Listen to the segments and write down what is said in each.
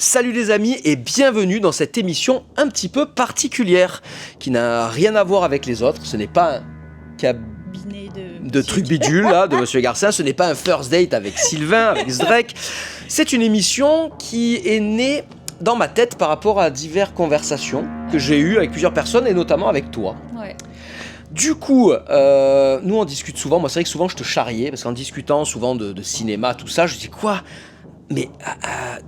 Salut les amis et bienvenue dans cette émission un petit peu particulière qui n'a rien à voir avec les autres. Ce n'est pas un cabinet de trucs bidules là, de Monsieur Garcin, ce n'est pas un first date avec Sylvain, avec Zdrek. C'est une émission qui est née dans ma tête par rapport à diverses conversations que j'ai eues avec plusieurs personnes et notamment avec toi. Ouais. Du coup, nous on discute souvent, moi c'est vrai que souvent je te charriais parce qu'en discutant souvent de cinéma, tout ça, je dis quoi ? Mais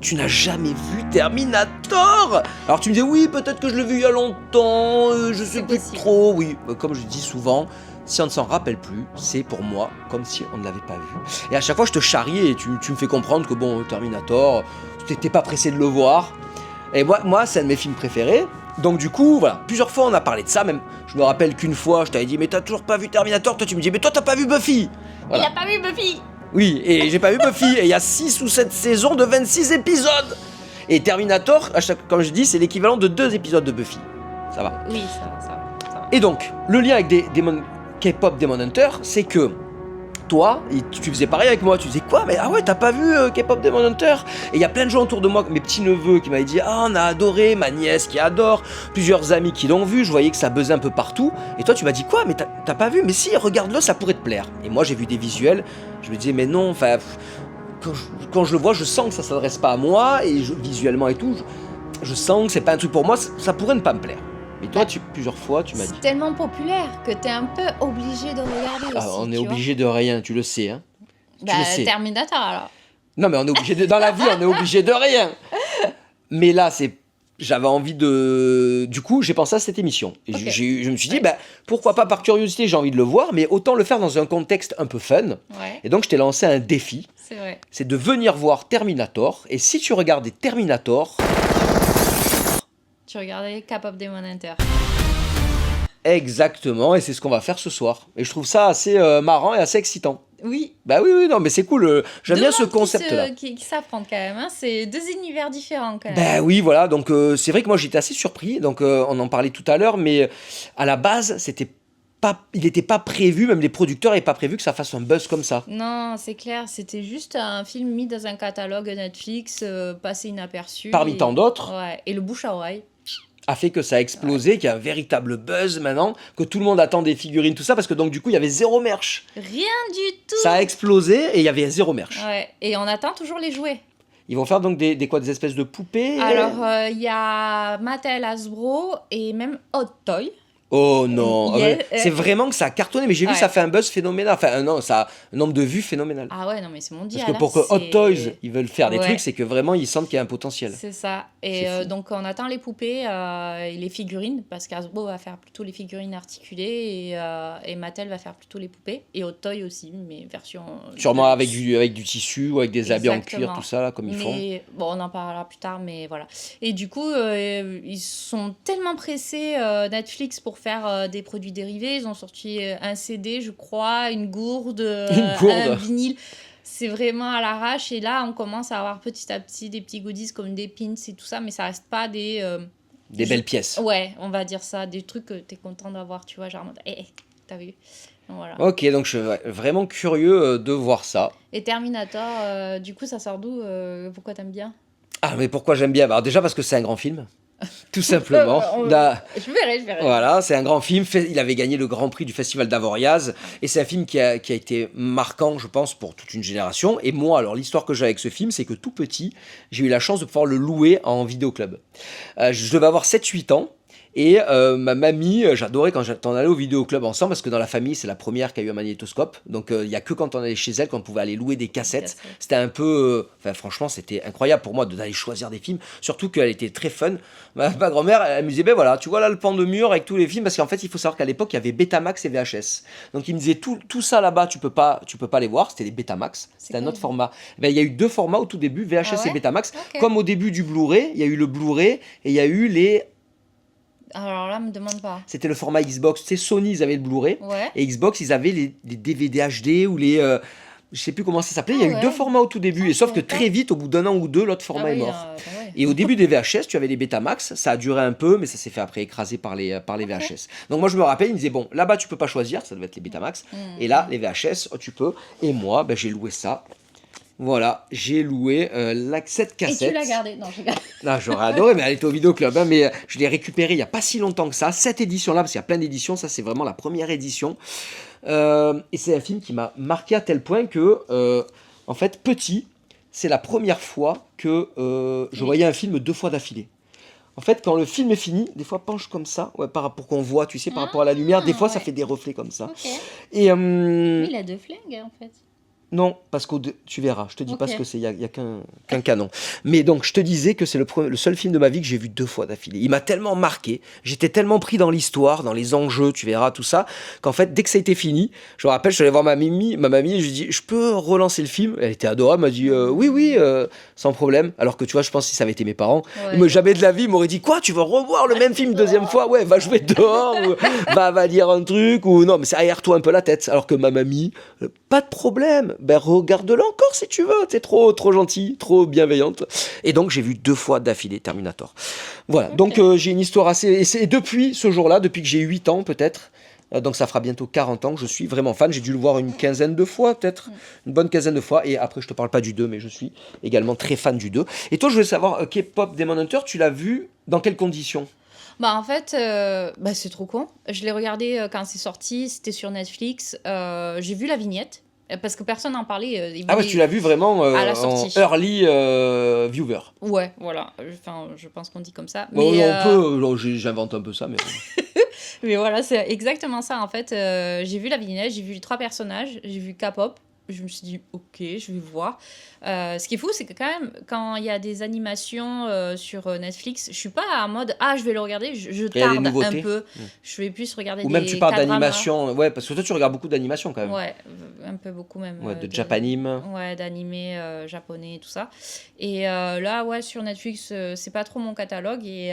tu n'as jamais vu Terminator ? Alors tu me dis oui, peut-être que je l'ai vu il y a longtemps, je sais plus trop. Oui, comme je dis souvent, si on ne s'en rappelle plus, c'est pour moi comme si on ne l'avait pas vu. Et à chaque fois je te charriais et tu me fais comprendre que bon, Terminator, tu n'étais pas pressé de le voir. Et moi c'est un de mes films préférés. Donc du coup, voilà, plusieurs fois on a parlé de ça, même je me rappelle qu'une fois je t'avais dit mais t'as toujours pas vu Terminator ? Toi tu me dis mais toi t'as pas vu Buffy ? Voilà. Il a pas vu Buffy. Oui, et j'ai pas vu Buffy, et il y a 6 ou 7 saisons de 26 épisodes. Et Terminator, comme je dis, c'est l'équivalent de 2 épisodes de Buffy. Ça va. Oui, ça va. Et donc, le lien avec K-pop Demon Hunter, c'est que toi, tu faisais pareil avec moi, tu disais quoi ? Mais ah ouais, t'as pas vu K-pop Demon Hunter ? Et il y a plein de gens autour de moi, mes petits-neveux qui m'avaient dit ah on a adoré, ma nièce qui adore, plusieurs amis qui l'ont vu, je voyais que ça buzzait un peu partout. Et toi tu m'as dit quoi ? Mais t'as pas vu ? Mais si, regarde-le, ça pourrait te plaire. Et moi j'ai vu des visuels, je me disais mais non, enfin quand je le vois, je sens que ça s'adresse pas à moi, et visuellement et tout, je sens que c'est pas un truc pour moi, ça pourrait ne pas me plaire. Et toi, plusieurs fois, tu m'as dit... C'est tellement populaire que t'es un peu obligé de regarder aussi. On est obligé de rien, tu le sais, hein. Bah, tu le sais. Terminator, alors. Non, mais on est obligé dans la vie, on est obligé de rien. Mais là, j'avais envie de... Du coup, j'ai pensé à cette émission. Et okay. Je me suis dit, pourquoi pas par curiosité, j'ai envie de le voir, mais autant le faire dans un contexte un peu fun. Ouais. Et donc, je t'ai lancé un défi. C'est vrai. C'est de venir voir Terminator. Et si tu regardais Terminator... Tu regardais K-pop Demon Hunter. Exactement, et c'est ce qu'on va faire ce soir. Et je trouve ça assez marrant et assez excitant. Oui. Bah oui, non, mais c'est cool. J'aime bien ce concept-là. Qui s'affrontent quand même, hein. C'est 2 univers différents quand même. Bah oui, voilà, donc c'est vrai que moi j'étais assez surpris. Donc on en parlait tout à l'heure, mais à la base, il n'était pas prévu, même les producteurs n'avaient pas prévu que ça fasse un buzz comme ça. Non, c'est clair, c'était juste un film mis dans un catalogue Netflix, passé inaperçu. Parmi tant d'autres. Ouais, et le bouche à oreille a fait que ça a explosé, qu'il y a un véritable buzz maintenant, que tout le monde attend des figurines, tout ça, parce que donc du coup il y avait 0 merch. Rien du tout. Ça a explosé et il y avait 0 merch. Ouais, et on attend toujours les jouets. Ils vont faire donc des espèces de poupées. Alors il y a Mattel, Hasbro et même Hot Toy. Oh non, c'est vraiment que ça a cartonné, mais j'ai vu ça fait un buzz phénoménal, enfin non, ça a un nombre de vues phénoménal. Ah ouais, non mais c'est mondial. Parce que pour que Hot Toys, ils veulent faire des trucs, c'est que vraiment ils sentent qu'il y a un potentiel. C'est ça, et donc on attend les poupées et les figurines, parce qu'Hasbro va faire plutôt les figurines articulées et Mattel va faire plutôt les poupées, et Hot Toy aussi, mais version... Sûrement avec du tissu ou avec des habits en cuir, tout ça, là, comme ils font. Bon, on en parlera plus tard, mais voilà. Et du coup, ils sont tellement pressés, Netflix, pour faire des produits dérivés. Ils ont sorti un CD, je crois, une gourde. Un vinyle. C'est vraiment à l'arrache. Et là, on commence à avoir petit à petit des petits goodies comme des pins et tout ça, mais ça reste pas des belles pièces. Ouais, on va dire ça. Des trucs que t'es content d'avoir, tu vois, genre, t'as vu. Donc, voilà. Ok, donc je suis vraiment curieux de voir ça. Et Terminator, du coup, ça sort d'où ? Pourquoi t'aimes bien ? Ah, mais pourquoi j'aime bien ? Alors déjà parce que c'est un grand film. Tout simplement. Je verrai. Voilà, c'est un grand film. Il avait gagné le Grand Prix du Festival d'Avoriaz. Et c'est un film qui a été marquant, je pense, pour toute une génération. Et moi, alors, l'histoire que j'ai avec ce film, c'est que tout petit, j'ai eu la chance de pouvoir le louer en vidéoclub. Je devais avoir 7-8 ans. Et ma mamie, j'adorais quand on allait au vidéoclub ensemble, parce que dans la famille, c'est la première qui a eu un magnétoscope. Donc, il n'y a que quand on allait chez elle qu'on pouvait aller louer des cassettes. C'était un peu... franchement, c'était incroyable pour moi d'aller choisir des films. Surtout qu'elle était très fun. Ma grand-mère, elle me disait, voilà, tu vois là le pan de mur avec tous les films. Parce qu'en fait, il faut savoir qu'à l'époque, il y avait Betamax et VHS. Donc, il me disait, tout ça là-bas, tu peux pas les voir. C'était les Betamax. C'était un autre format. Il y a eu 2 formats au tout début, VHS et Betamax. Okay. Comme au début du Blu-ray, il y a eu le Blu-ray et il y a eu les... Alors là, me demande pas. C'était le format Xbox. Tu sais, Sony, ils avaient le Blu-ray. Ouais. Et Xbox, ils avaient les DVD HD ou les... je sais plus comment ça s'appelait. Il y a eu 2 formats au tout début. Et sauf que très vite, au bout d'1 an ou 2, l'autre format est mort. Et au début des VHS, tu avais les Betamax. Ça a duré un peu, mais ça s'est fait après écraser par les VHS. Donc moi, je me rappelle, ils me disaient, bon, là-bas, tu peux pas choisir. Ça devait être les Betamax. Et là, les VHS, tu peux. Et moi, j'ai loué ça. Voilà, j'ai loué cette Et cassette. tu l'as gardée? Non, je regarde. Ah, j'aurais adoré, mais elle était au vidéoclub. Hein, mais je l'ai récupérée il n'y a pas si longtemps que ça. Cette édition-là, parce qu'il y a plein d'éditions, ça c'est vraiment la première édition. Et c'est un film qui m'a marqué à tel point que, en fait, petit, c'est la première fois que je voyais un film 2 fois d'affilée. En fait, quand le film est fini, des fois penche comme ça, ouais, pour qu'on voit, tu sais, par rapport à la lumière, des fois ça fait des reflets comme ça. Ok. Et Lui, il a 2 flingues, en fait. non, parce que tu verras, je te dis pas Ok. ce que c'est, il y a qu'un canon. Mais donc, je te disais que c'est le seul film de ma vie que j'ai vu 2 fois d'affilée. Il m'a tellement marqué, j'étais tellement pris dans l'histoire, dans les enjeux, tu verras, tout ça, qu'en fait, dès que ça a été fini, je me rappelle, je suis allé voir ma mamie, et je lui ai dit, je peux relancer le film? Elle était adorable, elle m'a dit, oui, sans problème. Alors que tu vois, je pense que si ça avait été mes parents, Ouais. jamais de la vie, ils m'auraient dit, quoi, tu veux revoir le même film une deuxième fois? Ouais, va jouer dehors, ou va lire un truc, ou non, mais c'est aère-toi un peu la tête. Alors que ma mamie, pas de problème, ben regarde-le encore si tu veux, t'es trop gentille, trop bienveillante. Et donc j'ai vu 2 fois d'affilée Terminator. Voilà, Ok. donc j'ai une histoire assez... Et c'est depuis ce jour-là, depuis que j'ai 8 ans peut-être, donc ça fera bientôt 40 ans que je suis vraiment fan. J'ai dû le voir une quinzaine de fois peut-être, une bonne quinzaine de fois. Et après je te parle pas du 2, mais je suis également très fan du 2. Et toi je voulais savoir, K-Pop Demon Hunter, tu l'as vu dans quelles conditions? Bah en fait, c'est trop con. Je l'ai regardé quand c'est sorti, c'était sur Netflix. J'ai vu la vignette, parce que personne n'en parlait. Ah ouais, tu l'as vu vraiment à la en sortie. early viewer. Ouais, voilà. Enfin, je pense qu'on dit comme ça. Bon, Mais, on peut, j'invente un peu ça, mais... mais voilà, c'est exactement ça en fait. J'ai vu la vignette, j'ai vu les 3 personnages, j'ai vu K-pop. Je me suis dit, ok, je vais voir. Ce qui est fou, c'est que quand même, quand il y a des animations sur Netflix, je suis pas en mode, je vais le regarder, je Il y a des tarde un nouveautés. peu. Je vais plus regarder Ou des même tu parles K-dramas. d'animation, ouais, parce que toi tu regardes beaucoup d'animation quand même. Ouais, un peu beaucoup même. Ouais, de Japanime. Ouais, d'animé japonais et tout ça. Et là, ouais, sur Netflix, c'est pas trop mon catalogue. Et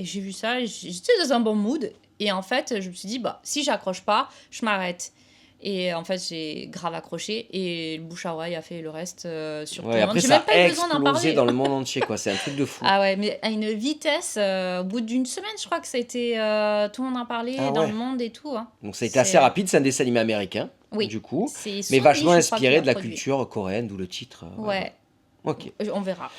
j'ai vu ça, et j'étais dans un bon mood. Et en fait, je me suis dit, si j'accroche pas, je m'arrête. Et en fait, j'ai grave accroché. Et le bouche à oreille a fait le reste sur tout Ouais, le monde. après J'ai ça même pas a eu besoin d'en explosé parler. dans le monde entier, quoi. C'est un truc de fou. Ah ouais, mais à une vitesse, au bout d'une semaine, je crois que ça a été. Tout le monde en parlait Ah dans ouais. le monde et tout. Hein. Donc ça a été assez rapide, c'est un dessin animé américain, Oui. du coup, C'est mais Sony, vachement je crois, qui inspiré l'a de la produit. culture coréenne, d'où le titre. Ouais, Ok. on verra.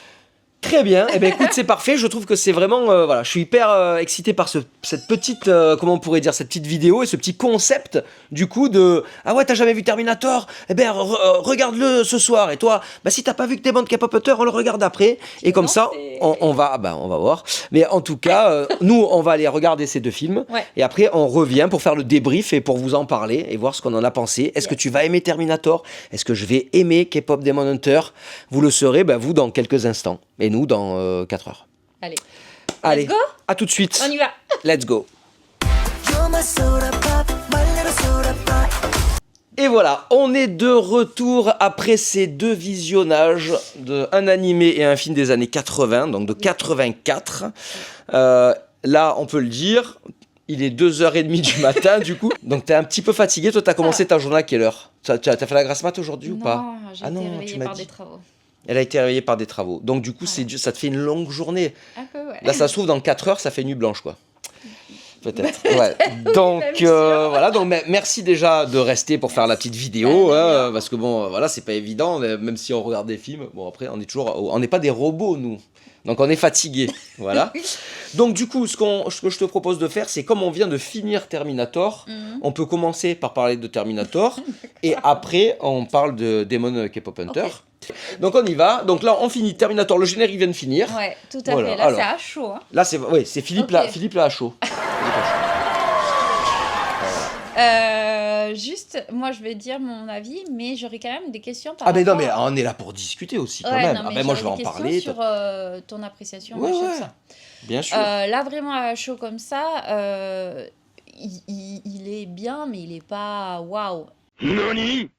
Très bien, eh ben écoute, c'est parfait. Je trouve que c'est vraiment, voilà, je suis hyper excité par cette petite, comment on pourrait dire, cette petite vidéo et ce petit concept du coup de, ah ouais, t'as jamais vu Terminator, eh ben regarde-le ce soir. Et toi, si t'as pas vu que t'es bonne K-Pop Hunter, on le regarde après. Et comme ça, on va voir. Mais en tout cas, nous, on va aller regarder ces 2 films. Ouais. Et après, on revient pour faire le débrief et pour vous en parler et voir ce qu'on en a pensé. Est-ce que tu vas aimer Terminator? Est-ce que je vais aimer K-Pop Demon Hunter? Vous le saurez, vous, dans quelques instants. Et nous, dans 4 heures. Allez. Allez, Let's go. à tout de suite. On y va. Let's go. Et voilà, on est de retour après ces 2 visionnages d'un animé et un film des années 80, donc de 84. Là, on peut le dire, il est 2h30 du matin, du coup. Donc, t'es un petit peu fatigué. Toi, t'as commencé ta journée à quelle heure? T'as fait la grasse mat aujourd'hui ou pas? Non, j'ai été tu réveillée m'as par dit. des travaux. Elle a été réveillée par des travaux. Donc, du coup, Voilà. ça te fait une longue journée. Un peu, ouais. Là, ça se trouve, dans 4 heures, ça fait nuit blanche, quoi. Peut-être. Ouais. Donc, même sûr. voilà. Donc, merci déjà de rester pour faire la petite vidéo. Hein, parce que bon, voilà, c'est pas évident. Même si on regarde des films, bon, après, on n'est pas des robots, nous. Donc, on est fatigué. Voilà. Donc, du coup, ce que je te propose de faire, c'est comme on vient de finir Terminator, on peut commencer par parler de Terminator. Et après, on parle de Demon K-Pop Hunter. Ok. Donc, on y va. Donc, là, on finit Terminator. Le générique vient de finir. Ouais, tout à Voilà, fait. Là, alors. c'est à chaud. Hein. Là, c'est Philippe, Ok. Philippe là à chaud. Juste, moi, je vais dire mon avis, mais j'aurais quand même des questions par Ah ben non, rapport mais à- on est là pour discuter aussi quand Ouais, même. non, mais moi je vais j'aurais en des questions parler. sur ton appréciation, Ouais, machin, ouais. tout ça. Bien sûr. Là, vraiment, à chaud comme ça, il est bien, mais il est pas waouh. NANI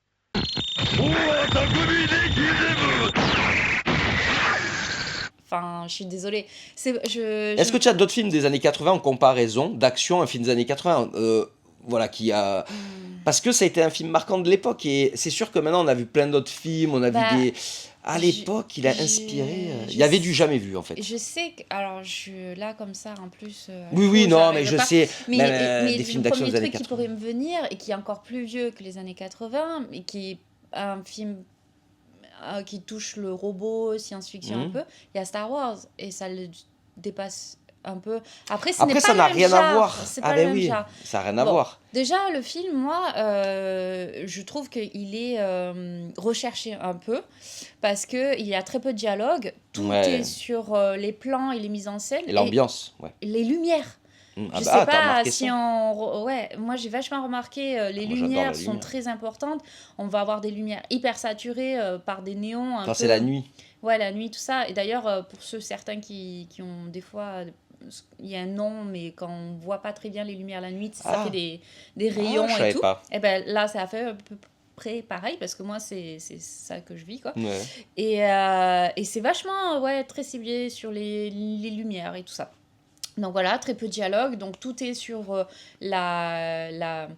Enfin, je suis désolée. Est-ce que tu as d'autres films des années 80 en comparaison d'action, un film des années 80 voilà, qui a... Parce que ça a été un film marquant de l'époque et c'est sûr que maintenant on a vu plein d'autres films, on a vu des... À l'époque, il a inspiré... Il y avait du jamais vu en fait. Je sais que... Alors, je suis là comme ça, en plus... Oui, non, mais je pas. sais, Mais, même, mais des films le d'action premier des années truc qui 80. pourrait me venir, et qui est encore plus vieux que les années 80, mais qui est un film qui touche le robot, science-fiction un peu, il y a Star Wars et ça le dépasse un peu. Après, ce n'est Après, pas ça le n'a même rien à genre. voir. C'est Ah pas le ben même oui, genre. ça n'a rien à Bon, voir. déjà, le film, moi, je trouve qu'il est recherché un peu parce qu'il y a très peu de dialogue. Tout est Ouais. sur les plans et les mises en scène Et et l'ambiance, ouais. les lumières. Ah Je bah, sais t'as pas remarqué si ça? Ouais, moi j'ai vachement remarqué, les Ah, moi, j'adore la lumières sont lumière. très importantes. On va avoir des lumières hyper saturées par des néons un Quand c'est la peu. nuit. Ouais, la nuit, tout ça. Et d'ailleurs, pour certains qui ont des fois. Il y a un nom, mais quand on voit pas très bien les lumières la nuit, ça fait Ah, des ah, je rayons et savais tout. pas. Et ben là, ça a fait à peu près pareil parce que moi, c'est ça que je vis, quoi. Ouais. Et c'est vachement, ouais, très ciblé sur les lumières et tout ça. Donc voilà, très peu de dialogue. Donc tout est sur la,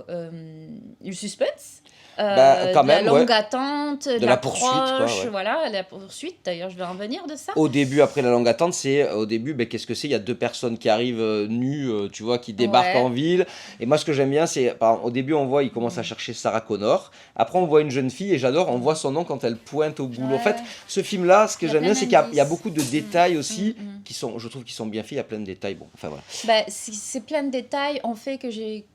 le suspense, Bah, quand de la même, ouais. longue attente, de De la poursuite, quoi, l'approche, ouais. voilà, la poursuite. D'ailleurs, je vais en venir de ça. Au début, après la longue attente, c'est au début, ben, qu'est-ce que c'est? Il y a deux personnes qui arrivent nues, tu vois, qui débarquent en Ouais. ville. Et moi, ce que j'aime bien, c'est, par exemple, au début, on voit, il commence à Mm. chercher Sarah Connor. Après, on voit une jeune fille, et j'adore, on voit son nom quand elle pointe au boulot. En fait, Ouais. ce film-là, ce que Il y a j'aime bien, plein c'est qu'il y a d'indices. beaucoup de détails Mm, aussi, mm, mm. qui sont, je trouve, qui sont bien faits. Il y a plein de détails. Bon, enfin voilà. Bah, c'est plein de détails ont fait que j'ai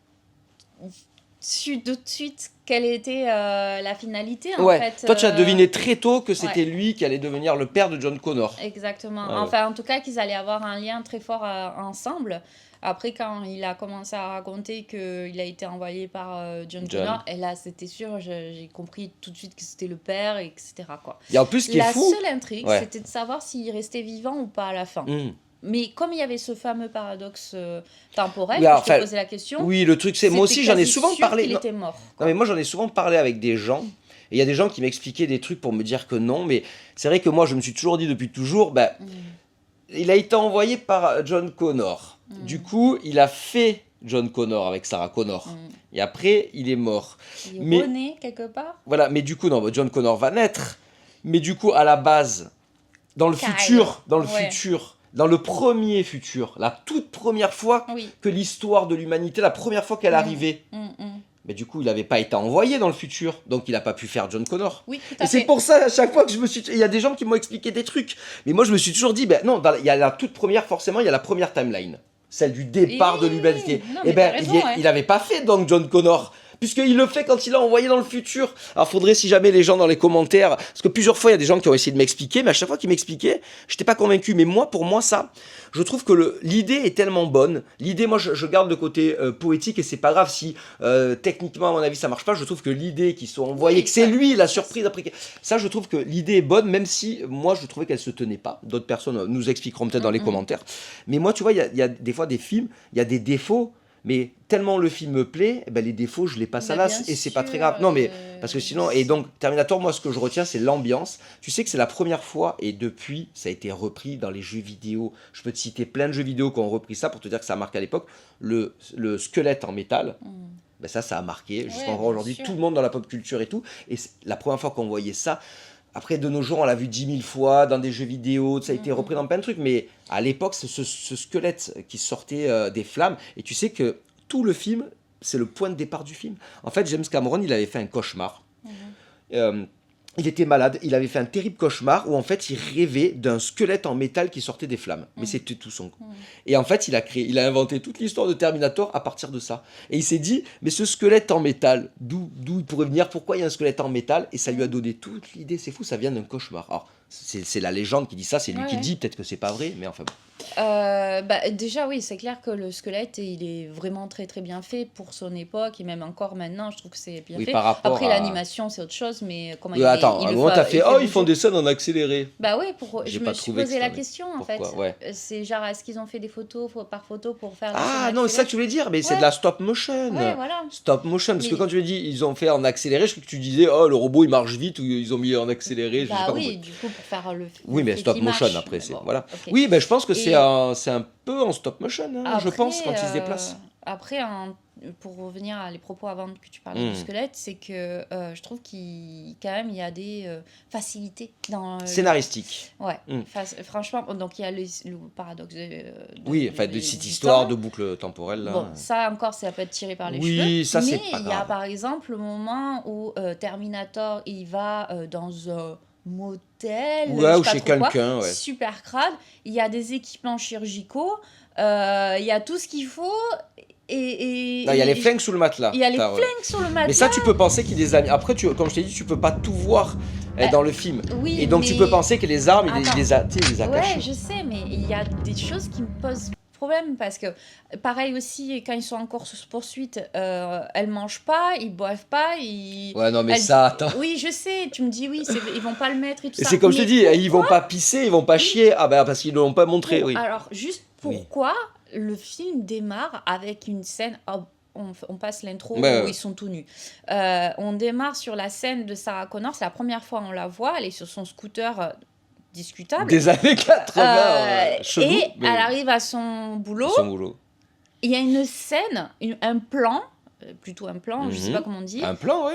su tout de suite quelle était la finalité, en Ouais, fait. toi, tu as deviné très tôt que c'était Ouais. lui qui allait devenir le père de John Connor. Exactement. Ah ouais. Enfin, en tout cas, qu'ils allaient avoir un lien très fort ensemble. Après, quand il a commencé à raconter qu'il a été envoyé par John John. Connor, et là, c'était sûr, j'ai compris tout de suite que c'était le père, etc., quoi. Et en plus, ce qui est La fou. seule intrigue, Ouais. c'était de savoir s'il restait vivant ou pas à la fin. Hmm. Mais comme il y avait ce fameux paradoxe temporel, Oui, que alors, je te enfin, posais la question, oui, le truc, c'est. Moi c'était aussi, j'en ai quasi souvent sûr parlé. qu'il Non, était mort, non, quoi. mais moi, j'en ai souvent parlé avec des gens. Et il y a des gens qui m'expliquaient des trucs pour me dire que non. Mais c'est vrai que moi, je me suis toujours dit depuis toujours, bah, Mm, il a été envoyé par John Connor. Du coup, il a fait John Connor avec Sarah Connor. mm. Et après, il est mort. Il Mais renaît quelque part. voilà, mais du coup, non, bah, John Connor va naître. Mais du coup, à la base, dans le Kyle. futur, Ouais. dans le premier futur, la toute première fois Oui. que l'histoire de l'humanité, la première fois qu'elle Mm. arrivait, Mm, mm. mais du coup, il n'avait pas été envoyé dans le futur, donc il n'a pas pu faire John Connor. Oui, tout Et à c'est fait. pour ça, à chaque fois que je me suis... Il y a des gens qui m'ont expliqué des trucs, mais moi je me suis toujours dit, ben non, il y a la toute première, forcément, il y a la première timeline, celle du départ de l'humanité. Non, Et mais ben, t'as raison, il ouais. n'avait pas fait donc John Connor, puisqu'il le fait quand il l'a envoyé dans le futur. Alors faudrait, si jamais les gens dans les commentaires, parce que plusieurs fois il y a des gens qui ont essayé de m'expliquer, mais à chaque fois qu'ils m'expliquaient, j'étais pas convaincu. Mais moi, pour moi, ça, je trouve que l'idée est tellement bonne. L'idée, moi, je garde le côté poétique, et c'est pas grave si techniquement, à mon avis, ça marche pas. Je trouve que l'idée qu'ils sont envoyés, Oui, que c'est ça- lui la surprise après. Ça, je trouve que l'idée est bonne, même si moi, je trouvais qu'elle se tenait pas. D'autres personnes nous expliqueront peut-être dans les Mhm. commentaires. Mais moi, tu vois, il y a des fois des films, il y a des défauts. Mais tellement le film me plaît, eh ben les défauts, je les passe à Bah, l'as bien et c'est pas très sûr, grave. Non, mais parce que sinon, et donc Terminator, moi, ce que je retiens, c'est l'ambiance. Tu sais que c'est la première fois, et depuis, ça a été repris dans les jeux vidéo. Je peux te citer plein de jeux vidéo qui ont repris ça pour te dire que ça a marqué à l'époque. Le squelette en métal, Mm. ben ça a marqué. Ouais, Jusqu'en bien aujourd'hui, sûr. tout le monde dans la pop culture et tout. Et c'est la première fois qu'on voyait ça. Après, de nos jours, on l'a vu 10 000 fois dans des jeux vidéo, ça a été Mhm. repris dans plein de trucs. Mais à l'époque, c'est ce squelette qui sortait des flammes. Et tu sais que tout le film, c'est le point de départ du film. En fait, James Cameron, il avait fait un cauchemar. Mhm. Euh, il était malade, il avait fait un terrible cauchemar où en fait il rêvait d'un squelette en métal qui sortait des flammes. Mais c'était tout son coup. Et en fait, il a inventé toute l'histoire de Terminator à partir de ça. Et il s'est dit, mais ce squelette en métal, d'où il pourrait venir, pourquoi il y a un squelette en métal? Et ça lui a donné toute l'idée, c'est fou, ça vient d'un cauchemar. Alors, c'est la légende qui dit ça, c'est lui qui Ouais. le dit, peut-être que c'est pas vrai, mais enfin bon. Bah, déjà, oui, c'est clair que le squelette, il est vraiment très très bien fait pour son époque et même encore maintenant, je trouve que c'est bien Oui, fait. par rapport Après, à... l'animation, c'est autre chose, mais comment Attends, à un moment t'as fait, oh, ils font bouger. des scènes en accéléré. Bah oui, J'ai je pas me suis trouvé que posé c'était la un- question en Pourquoi? fait. Ouais. C'est genre, est-ce qu'ils ont fait des photos par photo pour faire des Ah scènes non, c'est ça que accélérées? tu voulais dire, mais c'est Ouais. de la stop motion. Ouais, voilà. Stop motion, parce que Mais- quand tu as dit ils ont fait en accéléré, je crois que tu disais oh le robot il marche vite ou ils ont mis en accéléré, j'ai Bah pas oui, compris. du coup, pour faire le Oui, mais fait stop qu'il motion marche. après, Mais c'est bon, voilà. ok. Oui, ben je pense que Et- c'est un peu en stop motion, hein, je Après, pense quand ils se déplacent. après, pour revenir à les propos avant que tu parlais du squelette, c'est que je trouve quand même, il y a des facilités dans... Scénaristique. Ouais, franchement, donc il y a le paradoxe Oui, enfin, de cette histoire de boucle temporelle, là. Bon, ça encore, ça peut être tiré par les cheveux. Oui, ça, c'est Mais pas il y a grave. par exemple le moment où Terminator, il va dans un motel, Ouais, je ou sais chez pas trop quoi, quelqu'un, ouais. super crade. Il y a des équipements chirurgicaux, il y a tout ce qu'il faut. Non, il y a les flingues sous le matelas. Il y a les flingues sur le matelas. Mais ça, tu peux penser qu'il les a mis. Après, comme je t'ai dit, tu peux pas tout voir dans le film. Oui, et donc, tu peux penser que les armes, il les a ouais, cachées. je sais, mais il y a des choses qui me posent problème parce que, pareil aussi, quand ils sont en course-poursuite, elles mangent pas, ils boivent pas, Ouais, non, mais ça, attends. Oui, je sais, tu me dis oui, ils vont pas le mettre et tout Et ça. c'est comme je te dis, ils vont pas pisser, ils vont pas chier. Ah ben, parce qu'ils ne l'ont pas montré, oui. Alors, juste pourquoi le film démarre avec une scène... on passe l'intro où ils sont tout nus. On démarre sur la scène de Sarah Connor, c'est la première fois on la voit, elle est sur son scooter discutable. Des années 80, chelou, et elle arrive à son boulot. Il y a une scène, un plan, plutôt un plan, je sais pas comment on dit. Un plan, oui.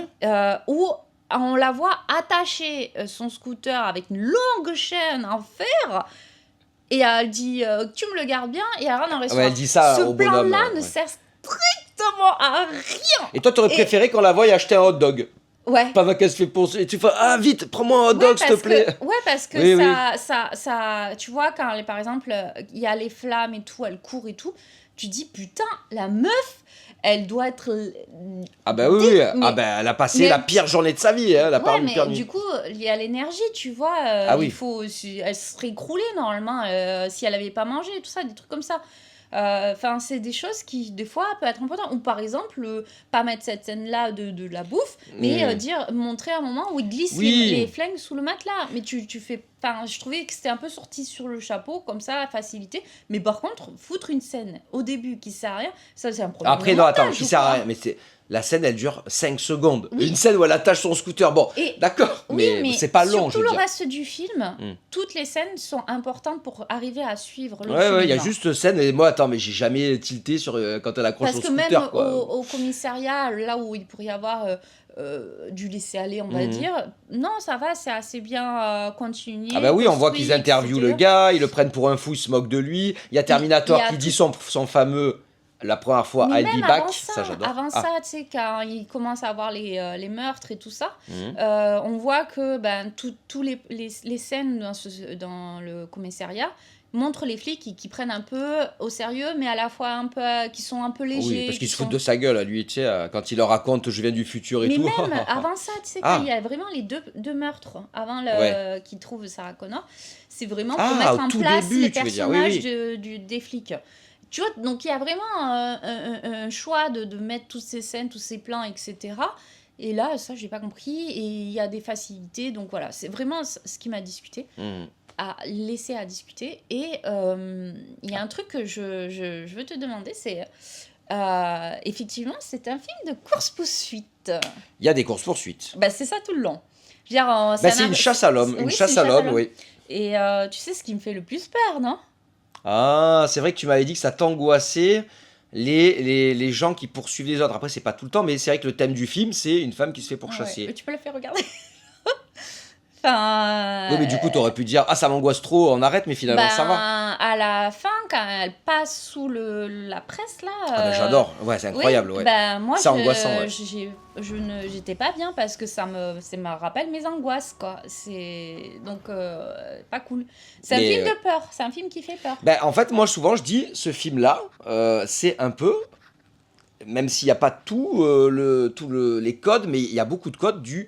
Où on la voit attacher son scooter avec une longue chaîne en fer. Et elle dit tu me le gardes bien, et elle rentre en restaurant. Elle dit ça au bonhomme. Ce plan-là ne sert strictement à rien. Et toi, t'aurais préféré qu'on la voie acheter un hot dog? Ouais. Pendant qu'elle se fait poursuivre. Et tu fais vite, prends-moi un hot dog, s'il te plaît. Parce que ça, tu vois, quand par exemple, il y a les flammes et tout, elle court et tout, tu dis putain, la meuf, elle doit être. Ah bah oui, elle a passé la pire journée de sa vie, hein, elle a pas mais du coup, il y a l'énergie, tu vois. Elle serait écroulée normalement si elle avait pas mangé, tout ça, des trucs comme ça. Enfin, c'est des choses qui, des fois, peuvent être importantes. Ou par exemple, pas mettre cette scène-là de la bouffe, mais montrer un moment où il glisse les flingues sous le matelas. Mais tu fais... Enfin, je trouvais que c'était un peu sorti sur le chapeau, comme ça, la facilité. Mais par contre, foutre une scène au début qui sert à rien, ça, c'est un problème. Après, non, attends, qui sert à rien. Mais la scène, elle dure 5 secondes. Une scène où elle attache son scooter. Bon, d'accord, mais c'est pas long, je veux dire. Surtout le reste du film, toutes les scènes sont importantes pour arriver à suivre le film. Ouais, il y a juste scène. Et moi, attends, mais j'ai jamais tilté sur quand elle accroche au scooter. Parce que même quoi. au commissariat, là où il pourrait y avoir du laisser-aller, on va dire, non, ça va, c'est assez bien continué. Ah bah oui, on voit qu'ils interviewent le gars, ils le prennent pour un fou, ils se moquent de lui. Il y a Terminator qui dit son fameux... La première fois, I'll be back, ça j'adore. Avant ça, tu sais, quand il commence à avoir les meurtres et tout ça, on voit que tous les scènes dans le commissariat montrent les flics qui prennent un peu au sérieux, mais à la fois un peu, qui sont un peu légers. Oui, parce qu'ils se foutent de sa gueule, lui, tu sais, quand il leur raconte « je viens du futur » et tout. Mais même avant ça, tu sais, quand il y a vraiment les deux meurtres, avant qu'ils trouvent Sarah Connor, c'est vraiment pour mettre en place les personnages des flics. Tu vois, donc il y a vraiment un choix de mettre toutes ces scènes, tous ces plans, etc. Et là, ça, j'ai pas compris. Et il y a des facilités. Donc voilà, c'est vraiment ce qui m'a discuté, à laisser à discuter. Et il y a un truc que je veux te demander, c'est... effectivement, c'est un film de course-poursuite. Il y a des courses-poursuites. C'est ça tout le long. Je veux dire, c'est une chasse à l'homme. Une chasse à l'homme, oui. Et tu sais ce qui me fait le plus peur, non ? Ah, c'est vrai que tu m'avais dit que ça t'angoissait les gens qui poursuivent les autres. Après, c'est pas tout le temps, mais c'est vrai que le thème du film, c'est une femme qui se fait pourchasser. Mais tu peux le faire regarder. Enfin, oui, mais du coup, t'aurais pu dire ça m'angoisse trop, on arrête, mais finalement, ça va. À la fin, quand elle passe sous la presse, là. J'adore, c'est incroyable, moi, c'est angoissant. J'étais pas bien parce que ça me rappelle mes angoisses, quoi. Donc, pas cool. C'est un film de peur, c'est un film qui fait peur. En fait, moi, souvent, je dis ce film-là, c'est un peu. Même s'il n'y a pas les codes, mais il y a beaucoup de codes du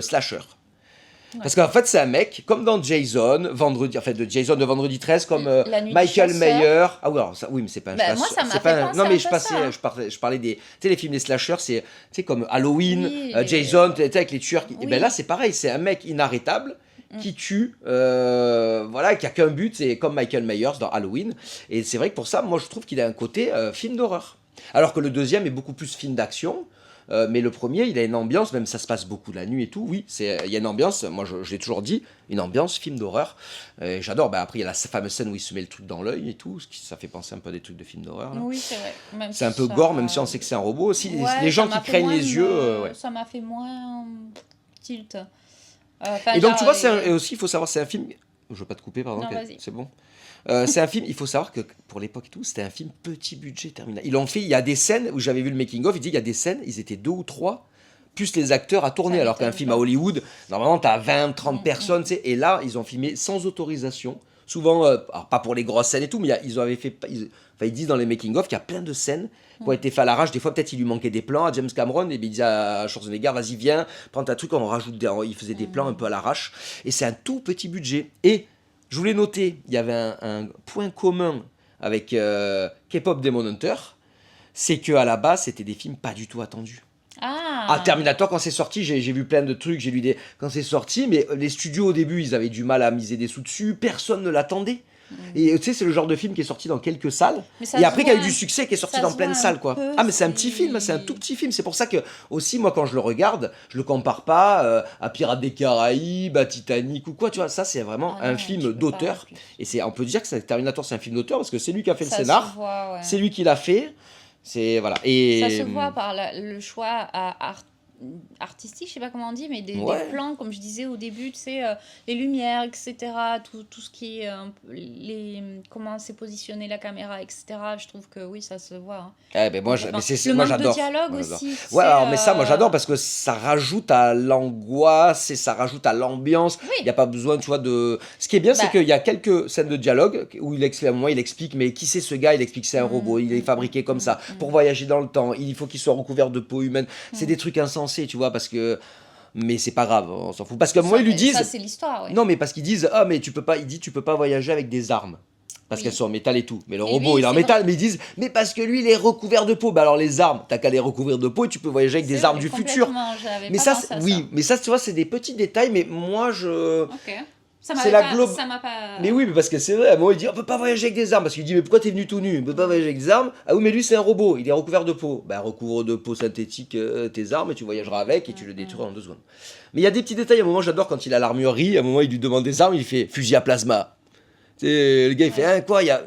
slasher. Parce qu'en fait, c'est un mec, comme dans Jason, de Vendredi 13, comme Michael Myers. Ah oui, alors ça, oui, mais c'est pas un slasher. Moi, ça m'a fait penser non, mais je parlais des... Tu sais, les films des slashers, c'est comme Halloween, Jason, tu sais, avec les tueurs. Et là, c'est pareil, c'est un mec inarrêtable qui tue, qui a qu'un but, c'est comme Michael Myers dans Halloween. Et c'est vrai que pour ça, moi, je trouve qu'il a un côté film d'horreur. Alors que le deuxième est beaucoup plus film d'action. Mais le premier, il a une ambiance, même ça se passe beaucoup la nuit et tout. Oui, il y a une ambiance, moi je l'ai toujours dit, une ambiance film d'horreur. J'adore. Bah, après, il y a la fameuse scène où il se met le truc dans l'œil et tout, ça fait penser un peu à des trucs de films d'horreur. Là. Oui, c'est vrai. Même C'est un si peu ça... gore, même si on sait que c'est un robot. Aussi, Ouais, les ça gens qui m'a fait craignent moins les yeux. Ouais. Ça m'a fait moins tilt. Et donc, tu vois, et aussi, il faut savoir, c'est un film. Je veux pas te couper, pardon. Non, vas-y. C'est bon. C'est un film, il faut savoir que pour l'époque et tout, c'était un film petit budget terminal. Ils l'ont fait, il y a des scènes où j'avais vu le making-of, il dit il y a des scènes, ils étaient 2 ou 3, plus les acteurs à tourner, Ça alors qu'un m'étonne film pas. à Hollywood, normalement, t'as 20, 30 personnes, tu sais, et là, ils ont filmé sans autorisation. Souvent, alors pas pour les grosses scènes et tout, mais ils avaient fait. Ils disent dans les making-of qu'il y a plein de scènes qui ont été faites à l'arrache. Des fois, peut-être, il lui manquait des plans à James Cameron, et bien, il disait à Schwarzenegger, vas-y, viens, prends ta truc, on rajoute il faisait des plans un peu à l'arrache. Et c'est un tout petit budget. Et je voulais noter, il y avait un point commun avec K-pop Demon Hunter, c'est qu'à la base, c'était des films pas du tout attendus. Ah, Terminator, quand c'est sorti, j'ai vu plein de trucs, j'ai lu des. Quand c'est sorti, mais les studios au début, ils avaient du mal à miser des sous dessus, personne ne l'attendait. Et tu sais, c'est le genre de film qui est sorti dans quelques salles, et après qui a eu du succès, qui est sorti dans plein de salles, quoi. Ah, mais c'est un petit film, c'est un tout petit film. C'est pour ça que, aussi, moi, quand je le regarde, je le compare pas à Pirates des Caraïbes, à Titanic ou quoi, tu vois. Ça, c'est vraiment un film d'auteur. Et on peut dire que Terminator, c'est un film d'auteur parce que c'est lui qui a fait le scénar, c'est lui qui l'a fait. C'est voilà. Et ça se voit par le choix artistique, je sais pas comment on dit, mais des plans, comme je disais au début, tu sais, les lumières, etc., tout ce qui est comment c'est positionné la caméra, etc. Je trouve que oui, ça se voit. Hein. Ben moi, moi j'adore. Le dialogue aussi. Ouais, alors, mais ça, moi j'adore parce que ça rajoute à l'angoisse et ça rajoute à l'ambiance. Il n'y a pas besoin, tu vois, de. Ce qui est bien, c'est qu'il y a quelques scènes de dialogue où il explique, à un moment, il explique, mais qui c'est ce gars? Il explique que c'est un robot, il est fabriqué comme ça pour voyager dans le temps. Il faut qu'il soit recouvert de peau humaine. C'est des trucs insensés. Tu vois, parce que mais c'est pas grave, on s'en fout, parce que moi ils lui disent ça c'est l'histoire, ouais. Non, mais parce qu'ils disent mais tu peux pas voyager avec des armes parce qu'elles sont en métal et tout, mais le robot lui, il est en métal, mais ils disent mais parce que lui il est recouvert de peau. Bah alors les armes, t'as qu'à les recouvrir de peau et tu peux voyager avec des armes du futur. Mais ça, mais ça tu vois, c'est des petits détails, mais moi je c'est la globe. Ça m'a pas. Mais oui, mais parce que c'est vrai, à un moment il dit on peut pas voyager avec des armes, parce qu'il dit mais pourquoi t'es venu tout nu? On peut pas voyager avec des armes. Ah oui, mais lui c'est un robot, il est recouvert de peau. Bah recouvre de peau synthétique tes armes et tu voyageras avec et tu le détruiras en 2 secondes. Mais il y a des petits détails, à un moment j'adore quand il a l'armurerie, à un moment il lui demande des armes, il fait fusil à plasma. Le gars il fait quoi, il y a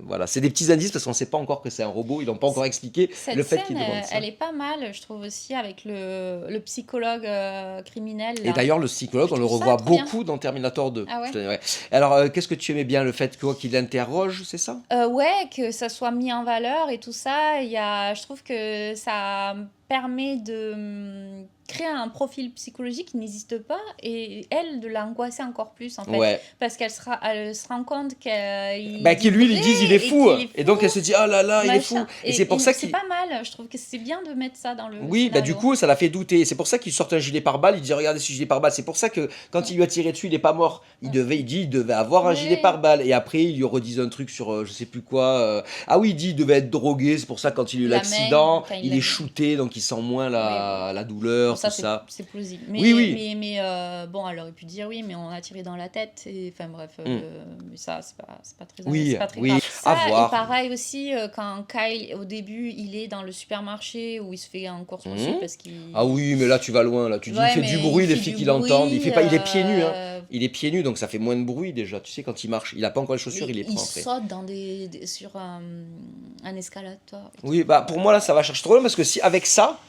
voilà, c'est des petits indices parce qu'on sait pas encore que c'est un robot, ils n'ont pas encore expliqué le fait qu'il demande ça. Elle est pas mal, je trouve aussi, avec le psychologue criminel. Là. Et d'ailleurs le psychologue on le revoit beaucoup dans Terminator 2. Ah ouais. Alors qu'est-ce que tu aimais bien, le fait qu'il interroge, c'est ça? Ouais, que ça soit mis en valeur et tout ça, je trouve que ça permet de créer un profil psychologique qui n'existe pas et elle de l'angoisser encore plus en fait, parce qu'elle se rend compte qu'il lui ils disent il est fou et donc elle se dit oh là là il est fou et c'est pour ça que c'est pas mal, je trouve que c'est bien de mettre ça dans le oui scénario. Du coup ça l'a fait douter, c'est pour ça qu'il sort un gilet pare-balles, il dit regardez ce gilet pare-balles, c'est pour ça que quand il lui a tiré dessus il est pas mort, il devait avoir un gilet pare-balles et après il lui redisent un truc sur je sais plus quoi ah oui il dit il devait être drogué, c'est pour ça quand il a eu l'accident il est shooté donc il sent moins la douleur, bon, ça, tout ça c'est plausible, mais bon elle aurait pu dire oui mais on a tiré dans la tête et enfin bref mais ça c'est pas très grave ça, à voir. Et pareil aussi quand Kyle au début il est dans le supermarché où il se fait un course poursuite parce qu'il ah oui mais là tu vas loin, là tu dis il fait du bruit, les filles qui l'entendent, il est pieds nus il est pieds nus donc ça fait moins de bruit déjà, tu sais quand il marche, il a pas encore les chaussures, il les prend après. Il saute sur un escalator. Oui bah pour moi là ça va chercher trop loin parce que si avec ça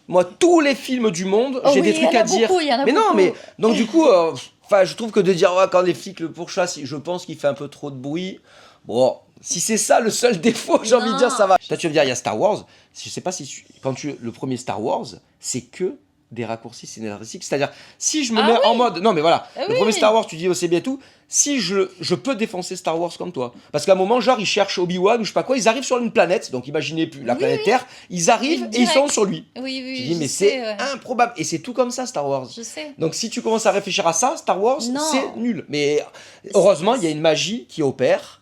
moi, tous les films du monde, j'ai des trucs à dire. Mais non, mais donc du coup, je trouve que de dire quand les flics le pourchassent, je pense qu'il fait un peu trop de bruit. Bon, si c'est ça le seul défaut, j'ai envie de dire ça va. Toi, tu veux me dire, il y a Star Wars. Je sais pas si le premier Star Wars, c'est que des raccourcis scénaristiques. C'est-à-dire, si je me mets en mode, non mais voilà, le premier Star Wars, tu dis c'est bien tout. Si je peux défoncer Star Wars comme toi, parce qu'à un moment genre ils cherchent Obi-Wan ou je sais pas quoi, ils arrivent sur une planète, donc imaginez plus la planète Terre, ils arrivent et ils sont sur lui. Oui, tu dis mais c'est improbable et c'est tout comme ça Star Wars. Je sais. Donc si tu commences à réfléchir à ça, Star Wars, c'est nul. Mais heureusement il y a une magie qui opère.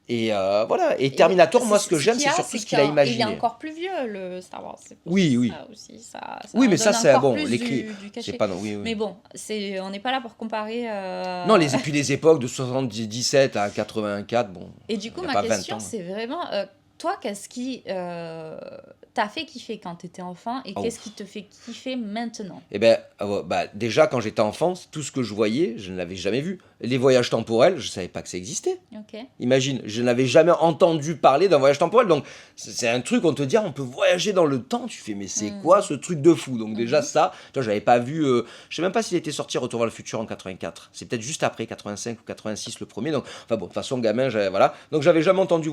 Et voilà, et Terminator, moi ce que j'aime c'est surtout ce qu'il a imaginé. Il est encore plus vieux le Star Wars. Oui. Ça aussi, ça oui, mais ça c'est bon, l'écrit. C'est pas non, oui. Mais bon, on n'est pas là pour comparer. Non, et puis les époques de 77 à 84, bon. Et du coup, ma question c'est vraiment, toi, qu'est-ce qui t'a fait kiffer quand t'étais enfant et Oh. qu'est-ce qui te fait kiffer maintenant? Eh ben, déjà, quand j'étais enfant, tout ce que je voyais, je ne l'avais jamais vu. Les voyages temporels, je ne savais pas que ça existait. Ok. Imagine, je n'avais jamais entendu parler d'un voyage temporel. Donc, c'est un truc, on te dit, ah, on peut voyager dans le temps. Tu fais, mais c'est quoi ce truc de fou? Donc, déjà, ça, tu vois, j'avais pas vu. Je sais même pas s'il était sorti Retour vers le futur en 84. C'est peut-être juste après, 85 ou 86, le premier. Donc, enfin bon, de toute façon, gamin, voilà. Donc, j'avais jamais entendu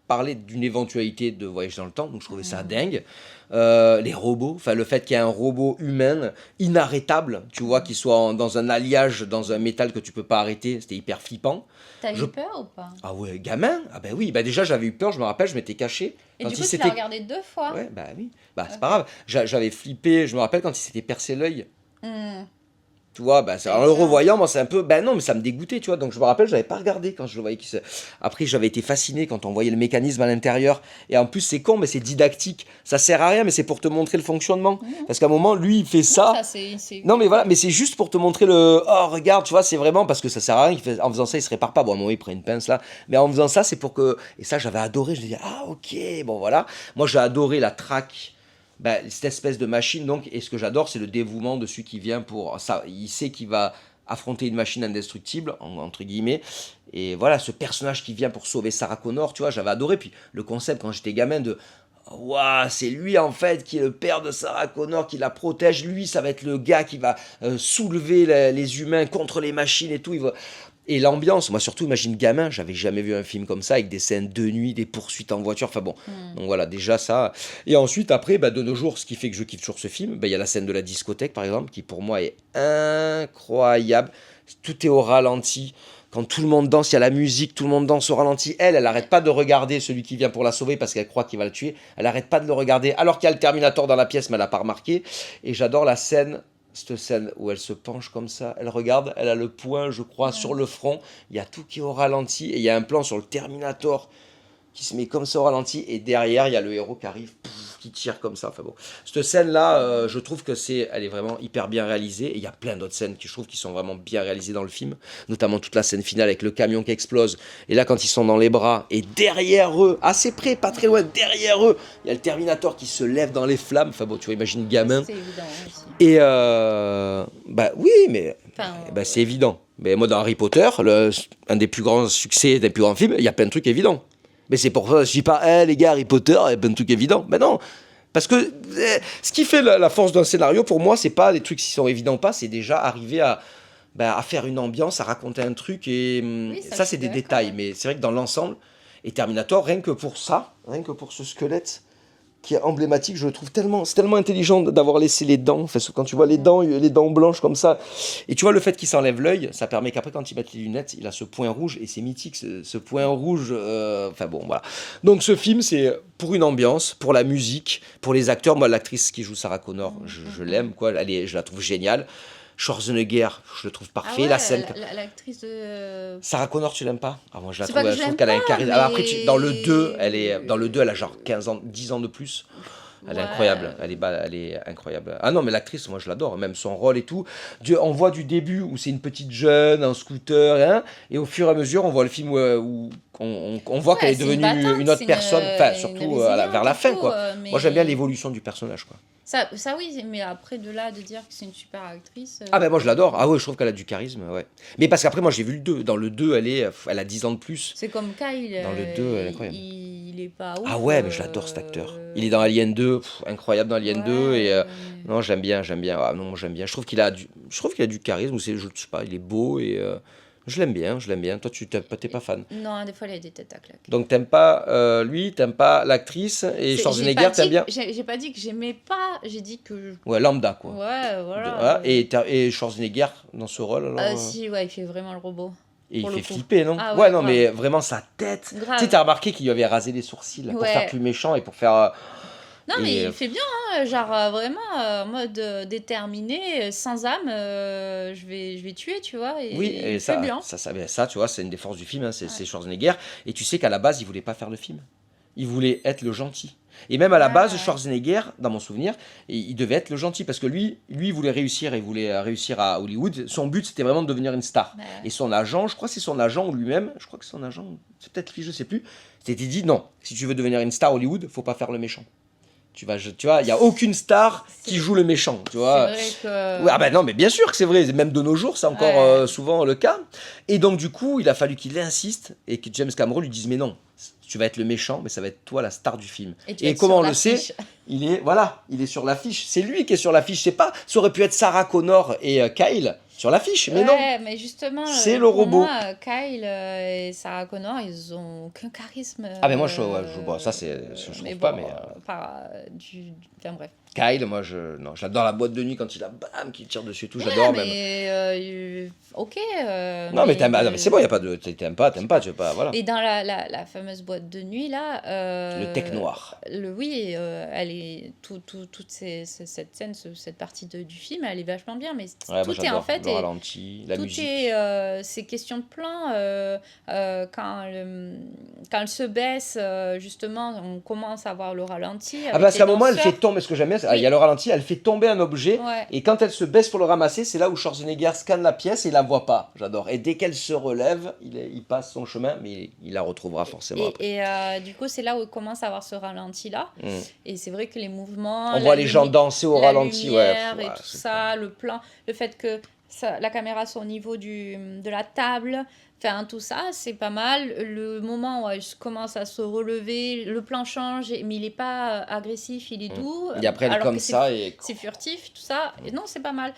parler d'une éventualité de voyage dans le temps, donc je trouvais ça dingue. Les robots, enfin le fait qu'il y ait un robot humain inarrêtable, tu vois, qui soit dans un alliage, dans un métal que tu peux pas arrêter, c'était hyper flippant. T'as Je- eu peur ou pas? Ah ouais, gamin? Ah ben oui, bah déjà j'avais eu peur, je me rappelle, je m'étais caché. Et Quand du il coup, tu s'était- l'as regardé 2 fois. Ouais, bah oui, bah c'est pas grave. J'avais flippé, je me rappelle quand il s'était percé l'œil. Hmm. Tu vois, bah, T'as en eu le peur. revoyant, moi, c'est un peu. Ben non, mais ça me dégoûtait, tu vois. Donc, je me rappelle, je n'avais pas regardé quand je le voyais. Après, j'avais été fasciné quand on voyait le mécanisme à l'intérieur. Et en plus, c'est con, mais c'est didactique. Ça sert à rien, mais c'est pour te montrer le fonctionnement. Parce qu'à un moment, lui, il fait ça. Ça, c'est... Non, mais voilà, mais c'est juste pour te montrer Oh, regarde, tu vois, c'est vraiment parce que ça sert à rien. En faisant ça, il se répare pas. Bon, à un moment, il prend une pince là. Mais en faisant ça, c'est pour que. Et ça, j'avais adoré. Je me disais, ah, ok, bon, voilà. Moi, j'ai adoré la traque. Ben, cette espèce de machine, donc, et ce que j'adore, c'est le dévouement de celui qui vient pour ça. Il sait qu'il va affronter une machine indestructible, entre guillemets. Et voilà, ce personnage qui vient pour sauver Sarah Connor, tu vois, j'avais adoré. Puis le concept, quand j'étais gamin, de waouh, c'est lui en fait qui est le père de Sarah Connor, qui la protège. Lui, ça va être le gars qui va soulever les humains contre les machines et tout. Et l'ambiance, moi surtout, imagine gamin, j'avais jamais vu un film comme ça, avec des scènes de nuit, des poursuites en voiture, enfin bon, donc voilà, déjà ça. Et ensuite, après, de nos jours, ce qui fait que je kiffe toujours ce film, il y a la scène de la discothèque, par exemple, qui pour moi est incroyable. Tout est au ralenti. Quand tout le monde danse, il y a la musique, tout le monde danse au ralenti. Elle arrête pas de regarder celui qui vient pour la sauver parce qu'elle croit qu'il va le tuer. Elle arrête pas de le regarder, alors qu'il y a le Terminator dans la pièce, mais elle n'a pas remarqué. Et j'adore cette scène où elle se penche comme ça, elle regarde, elle a le poing, je crois, sur le front. Il y a tout qui est au ralenti et il y a un plan sur le Terminator qui se met comme ça au ralenti et derrière, il y a le héros qui arrive, qui tire comme ça. Enfin bon, cette scène-là, je trouve que elle est vraiment hyper bien réalisée. Et il y a plein d'autres scènes qui, je trouve, qui sont vraiment bien réalisées dans le film, notamment toute la scène finale avec le camion qui explose. Et là, quand ils sont dans les bras et derrière eux, assez près, pas très loin, derrière eux, il y a le Terminator qui se lève dans les flammes. Enfin bon, tu vois, imagine gamin. C'est évident aussi. Et bah oui, mais Enfin, c'est évident. Mais moi, dans Harry Potter, un des plus grands succès, des plus grands films, il y a plein de trucs évidents. Mais c'est pour ça que je dis pas, les gars, Harry Potter, il y a plein de trucs évidents. Ben non, parce que ce qui fait la force d'un scénario, pour moi, c'est pas les trucs qui sont évidents ou pas, c'est déjà arriver à faire une ambiance, à raconter un truc. Et Oui, ça, je c'est suis des d'accord. détails. Mais c'est vrai que dans l'ensemble, et Terminator, rien que pour ça, rien que pour ce squelette qui est emblématique, je le trouve c'est tellement intelligent d'avoir laissé les dents. Enfin, quand tu vois les dents blanches comme ça, et tu vois le fait qu'il s'enlève l'œil, ça permet qu'après quand il met les lunettes, il a ce point rouge et c'est mythique, ce point rouge. Enfin bon, voilà. Donc ce film, c'est pour une ambiance, pour la musique, pour les acteurs. Moi, l'actrice qui joue Sarah Connor, je l'aime, quoi. Je la trouve géniale. Schwarzenegger, je le trouve parfait. Ah ouais, la scène. l'actrice de... Sarah Connor, tu l'aimes pas? Ah, moi, je la C'est trouve, pas que je je trouve l'aime qu'elle a un pas, charisme. mais- Alors après, dans le 2, elle a genre 15 ans, 10 ans de plus. Elle est Ouais. incroyable, elle est incroyable. Ah non, mais l'actrice, moi je l'adore, même son rôle et tout. On voit du début où c'est une petite jeune, un scooter, hein, et au fur et à mesure, on voit le film où on voit Ouais, qu'elle est c'est devenue battante, une autre c'est personne, enfin une surtout résiliente vers la et fin, tout, quoi. mais- Moi j'aime bien l'évolution du personnage, quoi. Ça oui, mais après de là, de dire que c'est une super actrice... Ah ben moi je l'adore, ah ouais, je trouve qu'elle a du charisme, ouais. Mais parce qu'après, moi j'ai vu le 2. Dans le 2, elle a 10 ans de plus. C'est comme Kyle, Dans le 2, elle est incroyable. il est pas ouf. Ah ouais, mais je l'adore cet acteur. Il est dans Alien 2, incroyable dans Alien 2, et non, j'aime bien. Ah, non, moi, j'aime bien. Je trouve qu'il a du charisme, ou je sais pas, il est beau, et je l'aime bien. Toi, t'es pas fan. Non, des fois, il a des têtes à claque. Donc t'aimes pas lui, t'aimes pas l'actrice, et Schwarzenegger, t'aimes bien? J'ai pas dit que j'aimais pas, j'ai dit que... Ouais, lambda, quoi. Ouais, voilà. Voilà. Et Schwarzenegger, dans ce rôle, alors Si, ouais, il fait vraiment le robot. et il pour fait le coup. flipper, non? Ah Ouais, ouais, non, grave. mais vraiment sa tête. Grave. Tu sais, t'as remarqué qu'il lui avait rasé les sourcils là, pour Ouais. faire plus méchant et pour faire... Non, mais Et, il fait bien, hein, genre vraiment en mode déterminé, sans âme, je vais tuer, tu vois. Et Oui, il et fait bien. ça, tu vois, c'est une des forces du film, hein, c'est Schwarzenegger. Et tu sais qu'à la base, il voulait pas faire le film. Il voulait être le gentil. Et même à la base, Schwarzenegger, dans mon souvenir, il devait être le gentil parce que lui, il voulait réussir et il voulait réussir à Hollywood. Son but, c'était vraiment de devenir une star. Ouais. Et son agent, je crois que c'est son agent ou lui-même, je crois que son agent, c'est peut-être lui, je sais plus, s'était dit non, si tu veux devenir une star Hollywood, faut pas faire le méchant. Tu vois, il n'y a aucune star qui joue le méchant, tu vois. C'est vrai que... Ouais, ah ben non, mais bien sûr que c'est vrai, même de nos jours, c'est encore Ouais. souvent le cas. Et donc, du coup, il a fallu qu'il insiste et que James Cameron lui dise, mais non, tu vas être le méchant, mais ça va être toi la star du film. Et tu vas Et être comment sur on le sait, l'affiche. il est sur l'affiche. C'est lui qui est sur l'affiche, c'est pas, ça aurait pu être Sarah Connor et Kyle sur l'affiche, mais non. Ouais, mais justement, C'est le pour robot. moi, Kyle et Sarah Connor, ils ont aucun charisme. Ah, mais moi, bon, ça, je mais trouve pas, bon, mais enfin bref. Kyle, moi, non, j'adore la boîte de nuit quand il a bam, qui tire dessus et tout, Ouais, j'adore même. mais ok. Non, mais c'est bon, y a pas de, t'aimes pas, tu veux pas, voilà. Et dans la fameuse boîte de nuit, là... Le tech noir. Oui, elle est... toute cette scène, cette partie du film, elle est vachement bien, mais Ouais, moi, tout est j'adore en fait... le ralenti, la tout musique. est... ces questions de plan, quand elle se baisse, justement, on commence à voir le ralenti. Ah, avec parce les qu'à un moment, elle danseurs. fait tomber, ce que j'aime bien, il Oui. y a le ralenti, elle fait tomber un objet, Ouais. et quand elle se baisse pour le ramasser, c'est là où Schwarzenegger scanne la pièce et il la voit pas. J'adore. Et dès qu'elle se relève, il passe son chemin, mais il la retrouvera forcément après. Et du coup, c'est là où on commence à avoir ce ralenti-là. Mm. Et c'est vrai que les mouvements... On voit les gens danser au la ralenti, ouais. lumière et tout ça, le plan, le fait que la caméra soit au niveau de la table, enfin tout ça, c'est pas mal. Le moment où elle commence à se relever, le plan change, mais il est pas agressif, il est doux. Et après, elle est alors comme que ça et... c'est furtif, tout ça. Et non, c'est pas mal.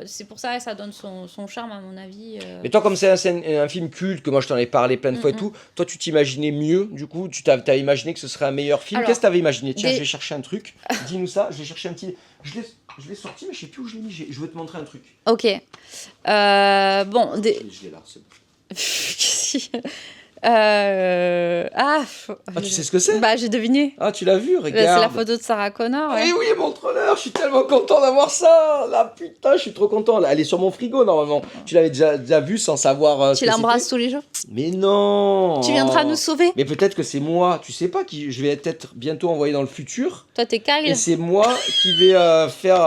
C'est pour ça que ça donne son charme, à mon avis. Mais toi, comme c'est un film culte, que moi je t'en ai parlé plein de fois et tout, toi tu t'imaginais mieux, du coup, t'as imaginé que ce serait un meilleur film. Alors, Qu'est-ce que t'avais imaginé? Tiens, des- je vais chercher un truc. Dis-nous ça, je vais chercher un petit. Je l'ai sorti, mais je sais plus où je l'ai mis. Je vais te montrer un truc. Ok. Bon, Je l'ai là, c'est bon. Ah, tu sais ce que c'est? Bah, j'ai deviné. Ah, tu l'as vu, C'est regarde. la photo de Sarah Connor. Ouais. Eh oui, montre-leur, je suis tellement content d'avoir ça. Là, putain, je suis trop content. Là, elle est sur mon frigo normalement. Tu l'avais déjà vu sans savoir. Tu l'embrasses tous les jours. Mais non. Tu viendras nous sauver. Mais peut-être que c'est moi, tu sais pas, qui je vais être bientôt envoyé dans le futur. Toi, t'es Kyle. Et c'est moi qui vais faire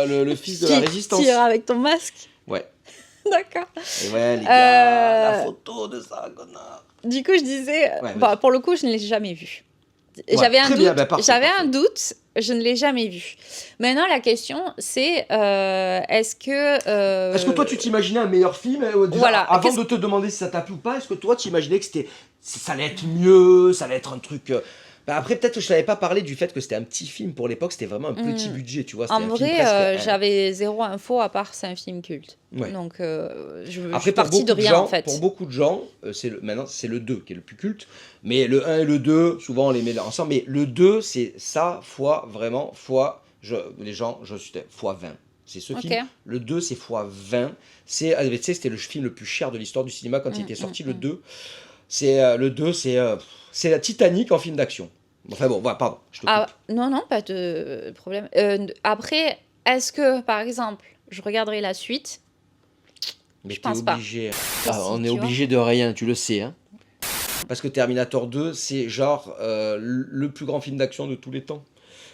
le fils de la résistance. Tu iras avec ton masque. Ouais. D'accord. Et ouais, les gars, la photo de Sarah Connor. Du coup, je disais, Ouais, bah, pour le coup, je ne l'ai jamais vu. Ouais, J'avais un très doute. bien, bah, parfait, J'avais parfait. un doute. Je ne l'ai jamais vu. Maintenant, la question, c'est est-ce que. Est-ce que toi, tu t'imaginais un meilleur film déjà, Voilà, avant de te demander si ça t'a plu ou pas, est-ce que toi, tu imaginais que ça allait être mieux, ça allait être un truc... Bah après, peut-être que je t'avais pas parlé du fait que c'était un petit film pour l'époque, c'était vraiment un petit budget, tu vois. En c'était un film vrai, presque, j'avais zéro info à part c'est un film culte. Ouais. Donc, je Après, suis partie de beaucoup rien gens, en fait. Pour beaucoup de gens, maintenant c'est le 2 qui est le plus culte, mais le 1 et le 2, souvent on les met ensemble, mais le 2 c'est ça, fois 20, fois 20. C'est ce film. Le 2 c'est fois 20. Tu sais, c'était le film le plus cher de l'histoire du cinéma quand il était sorti, le 2. Le 2, c'est la Titanic en film d'action. Enfin bon, voilà, pardon, je te coupe. Non, pas de problème. Après, est-ce que, par exemple, je regarderai la suite? Mais je t'es pense pas. obligé. Aussi, On est tu vois. obligé de rien, tu le sais. Hein. Parce que Terminator 2, c'est genre le plus grand film d'action de tous les temps.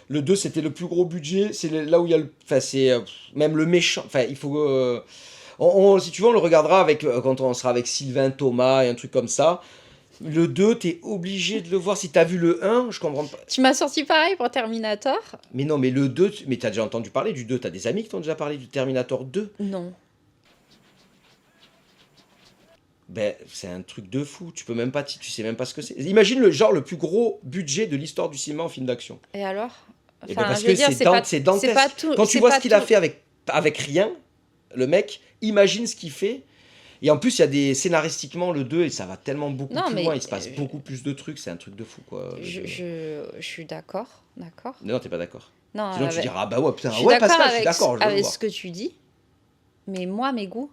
Le 2, c'était le plus gros budget. C'est là où il y a le. Enfin, c'est même le méchant. Enfin, il faut. Si tu veux, on le regardera quand on sera avec Sylvain, Thomas et un truc comme ça. Le 2, t'es obligé de le voir. Si t'as vu le 1, je comprends pas. Tu m'as sorti pareil pour Terminator? Mais non, mais le 2, mais t'as déjà entendu parler du 2. T'as des amis qui t'ont déjà parlé du Terminator 2? Non. Ben, c'est un truc de fou. Tu sais même pas ce que c'est. Imagine le plus gros budget de l'histoire du cinéma en film d'action. Et alors? Et ben parce je veux que dire, c'est dantesque. c'est pas tout- Quand tu c'est vois pas ce qu'il a tout- fait avec rien, le mec, imagine ce qu'il fait. Et en plus, il y a des scénaristiquement le 2 et ça va tellement beaucoup Non, plus mais, loin. Il se passe beaucoup plus de trucs. C'est un truc de fou, quoi. le 2. Je suis d'accord. Non, t'es pas d'accord. Non, Sinon, tu diras, ah bah ouais, putain, je suis ouais, d'accord Pascal, je suis avec, d'accord, je veux le avec voir. ce que tu dis. Mais moi, mes goûts.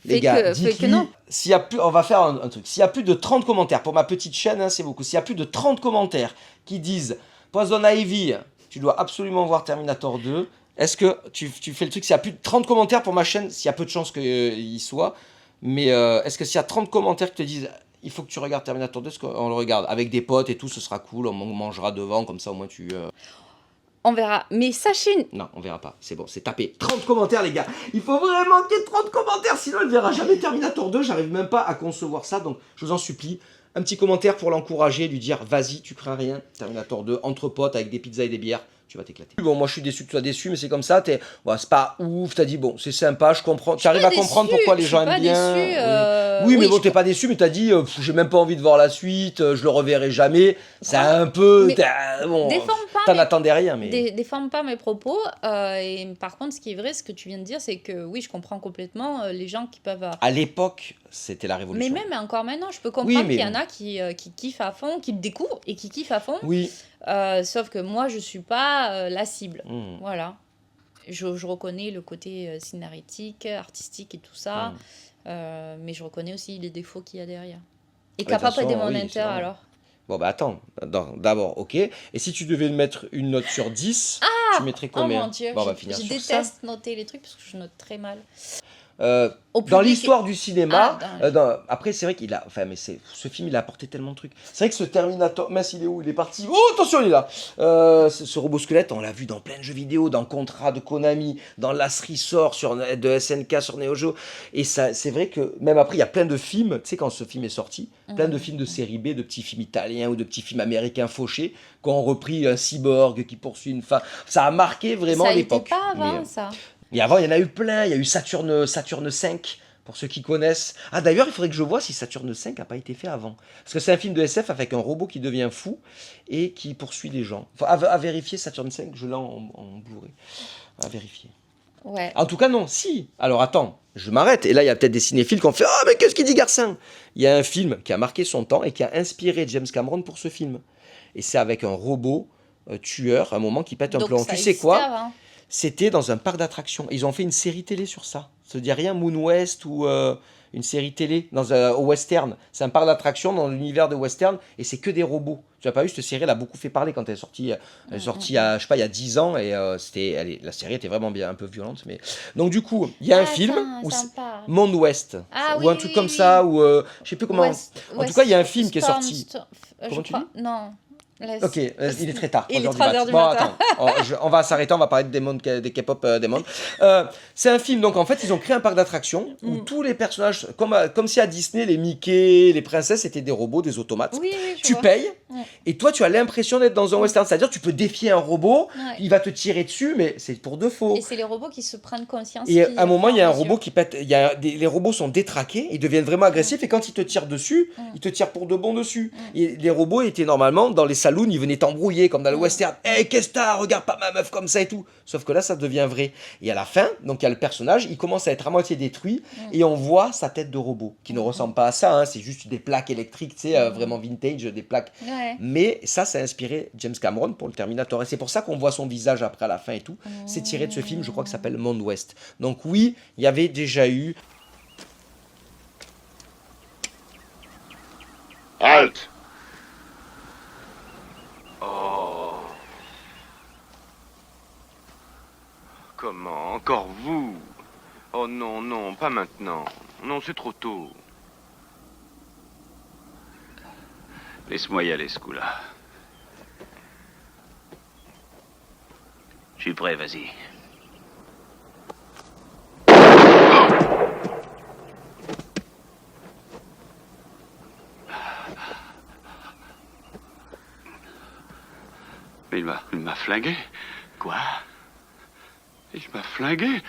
Les fait gars, que dites-lui, non. s'il y a plus, on va faire un truc. S'il y a plus de 30 commentaires, pour ma petite chaîne, hein, c'est beaucoup. S'il y a plus de 30 commentaires qui disent Poison Ivy, tu dois absolument voir Terminator 2, est-ce que tu fais le truc? S'il y a plus de 30 commentaires pour ma chaîne, s'il y a peu de chances qu'il y soit, mais est-ce que s'il y a 30 commentaires qui te disent il faut que tu regardes Terminator 2, est-ce qu'on le regarde avec des potes et tout, ce sera cool, on mangera devant, comme ça au moins tu. On verra. Mais sachez... Non, on verra pas. C'est bon, c'est tapé. 30 commentaires, les gars. Il faut vraiment qu'il y ait 30 commentaires, sinon elle verra jamais Terminator 2. J'arrive même pas à concevoir ça, donc je vous en supplie. un petit commentaire pour l'encourager, lui dire vas-y, tu crains rien. Terminator 2, entre potes avec des pizzas et des bières. Tu vas t'éclater. Bon, moi je suis déçu que tu sois déçu, mais c'est comme ça. C'est pas ouf. T'as dit, bon, c'est sympa, je comprends. Tu arrives à comprendre pourquoi les gens aiment bien. Oui, mais bon, t'es pas déçu, mais t'as dit, j'ai même pas envie de voir la suite, je le reverrai jamais. C'est un peu. Bon, t'en attendais rien, mais. Déforme pas mes propos. Et par contre, ce qui est vrai, ce que tu viens de dire, c'est que oui, je comprends complètement les gens qui peuvent. À l'époque, c'était la révolution. Mais même encore maintenant, je peux comprendre qu'il y en a qui kiffent à fond, qui le découvrent et qui kiffent à fond. Oui. Sauf que moi, je suis pas la cible. Voilà. Je reconnais le côté scénaristique, artistique et tout ça. Mais je reconnais aussi les défauts qu'il y a derrière. Et capable de mon inter, alors. Bon, bah attends. D'abord, ok. Et si tu devais mettre une note sur 10, tu mettrais combien? Oh mon Dieu, bon, on va finir je sur déteste noter les trucs parce que je note très mal. Dans l'histoire du cinéma, après c'est vrai qu'il a, enfin mais ce film il a apporté tellement de trucs. C'est vrai que ce Terminator, mince il est où? Il est parti. Oh attention il est là. Ce robot squelette, on l'a vu dans plein de jeux vidéo, dans Contra de Konami, dans Last Resort de SNK sur Neo Geo. Et ça, c'est vrai que même après il y a plein de films. Tu sais quand ce film est sorti, plein de films de série B, de petits films italiens ou de petits films américains fauchés, qui ont repris un cyborg qui poursuit une femme. Ça a marqué vraiment l'époque. Ça a été pas avant ça. Et avant, il y en a eu plein. Il y a eu Saturne 5, pour ceux qui connaissent. Ah, d'ailleurs, il faudrait que je vois si Saturne 5 n'a pas été fait avant. Parce que c'est un film de SF avec un robot qui devient fou et qui poursuit les gens. Enfin, à vérifier, Saturne 5, je l'ai en Blu-ray. À vérifier. Ouais. En tout cas, non, si. Alors, attends, je m'arrête. Et là, il y a peut-être des cinéphiles qui ont fait « Ah, mais qu'est-ce qu'il dit, garçon ?» Il y a un film qui a marqué son temps et qui a inspiré James Cameron pour ce film. Et c'est avec un robot tueur, à un moment, qui pète un plomb. Tu sais quoi avant. C'était dans un parc d'attractions. Ils ont fait une série télé sur ça. Ça ne dit rien, Moon West ou une série télé au western. C'est un parc d'attractions dans l'univers de western et c'est que des robots. Tu n'as pas vu, cette série, elle a beaucoup fait parler quand elle est sortie. Elle est sortie je sais pas, il y a 10 ans et la série était vraiment bien, un peu violente. Mais... Donc du coup, il y a un film, Monde West, ou un truc comme ça, ou je sais plus comment... En tout cas, il y a un film qui est sorti. Comment tu dis ? Non. Ok, il est très tard. Il est 3h du matin. Attends, on va s'arrêter, on va parler des K-pop Demon. C'est un film, donc en fait, ils ont créé un parc d'attractions où tous les personnages, comme si à Disney, les Mickey, les princesses étaient des robots, des automates. Oui, tu payes, et toi, tu as l'impression d'être dans un western. C'est-à-dire, tu peux défier un robot, il va te tirer dessus, mais c'est pour de faux. Et c'est les robots qui se prennent conscience. Et à un moment, il y a un robot qui pète. Les robots sont détraqués, ils deviennent vraiment agressifs, et quand ils te tirent dessus, ils te tirent pour de bon dessus. Et les robots étaient normalement dans les saloons, ils venaient t'embrouiller comme dans le western. Hey, qu'est-ce que t'as? Regarde pas ma meuf comme ça et tout. Sauf que là, ça devient vrai. Et à la fin, donc il y a le personnage, il commence à être à moitié détruit et on voit sa tête de robot qui ne ressemble pas à ça. Hein, c'est juste des plaques électriques, tu sais, vraiment vintage, des plaques. Mais ça a inspiré James Cameron pour le Terminator. Et c'est pour ça qu'on voit son visage après à la fin et tout. C'est tiré de ce film, je crois que ça s'appelle Monde Ouest. Donc oui, il y avait déjà eu. Halte! Oh. Comment? Encore vous? Oh non, non, pas maintenant. Non, c'est trop tôt. Laisse-moi y aller, ce coup-là. Je suis prêt, vas-y. Mais il m'a flingué. Quoi? Il m'a flingué.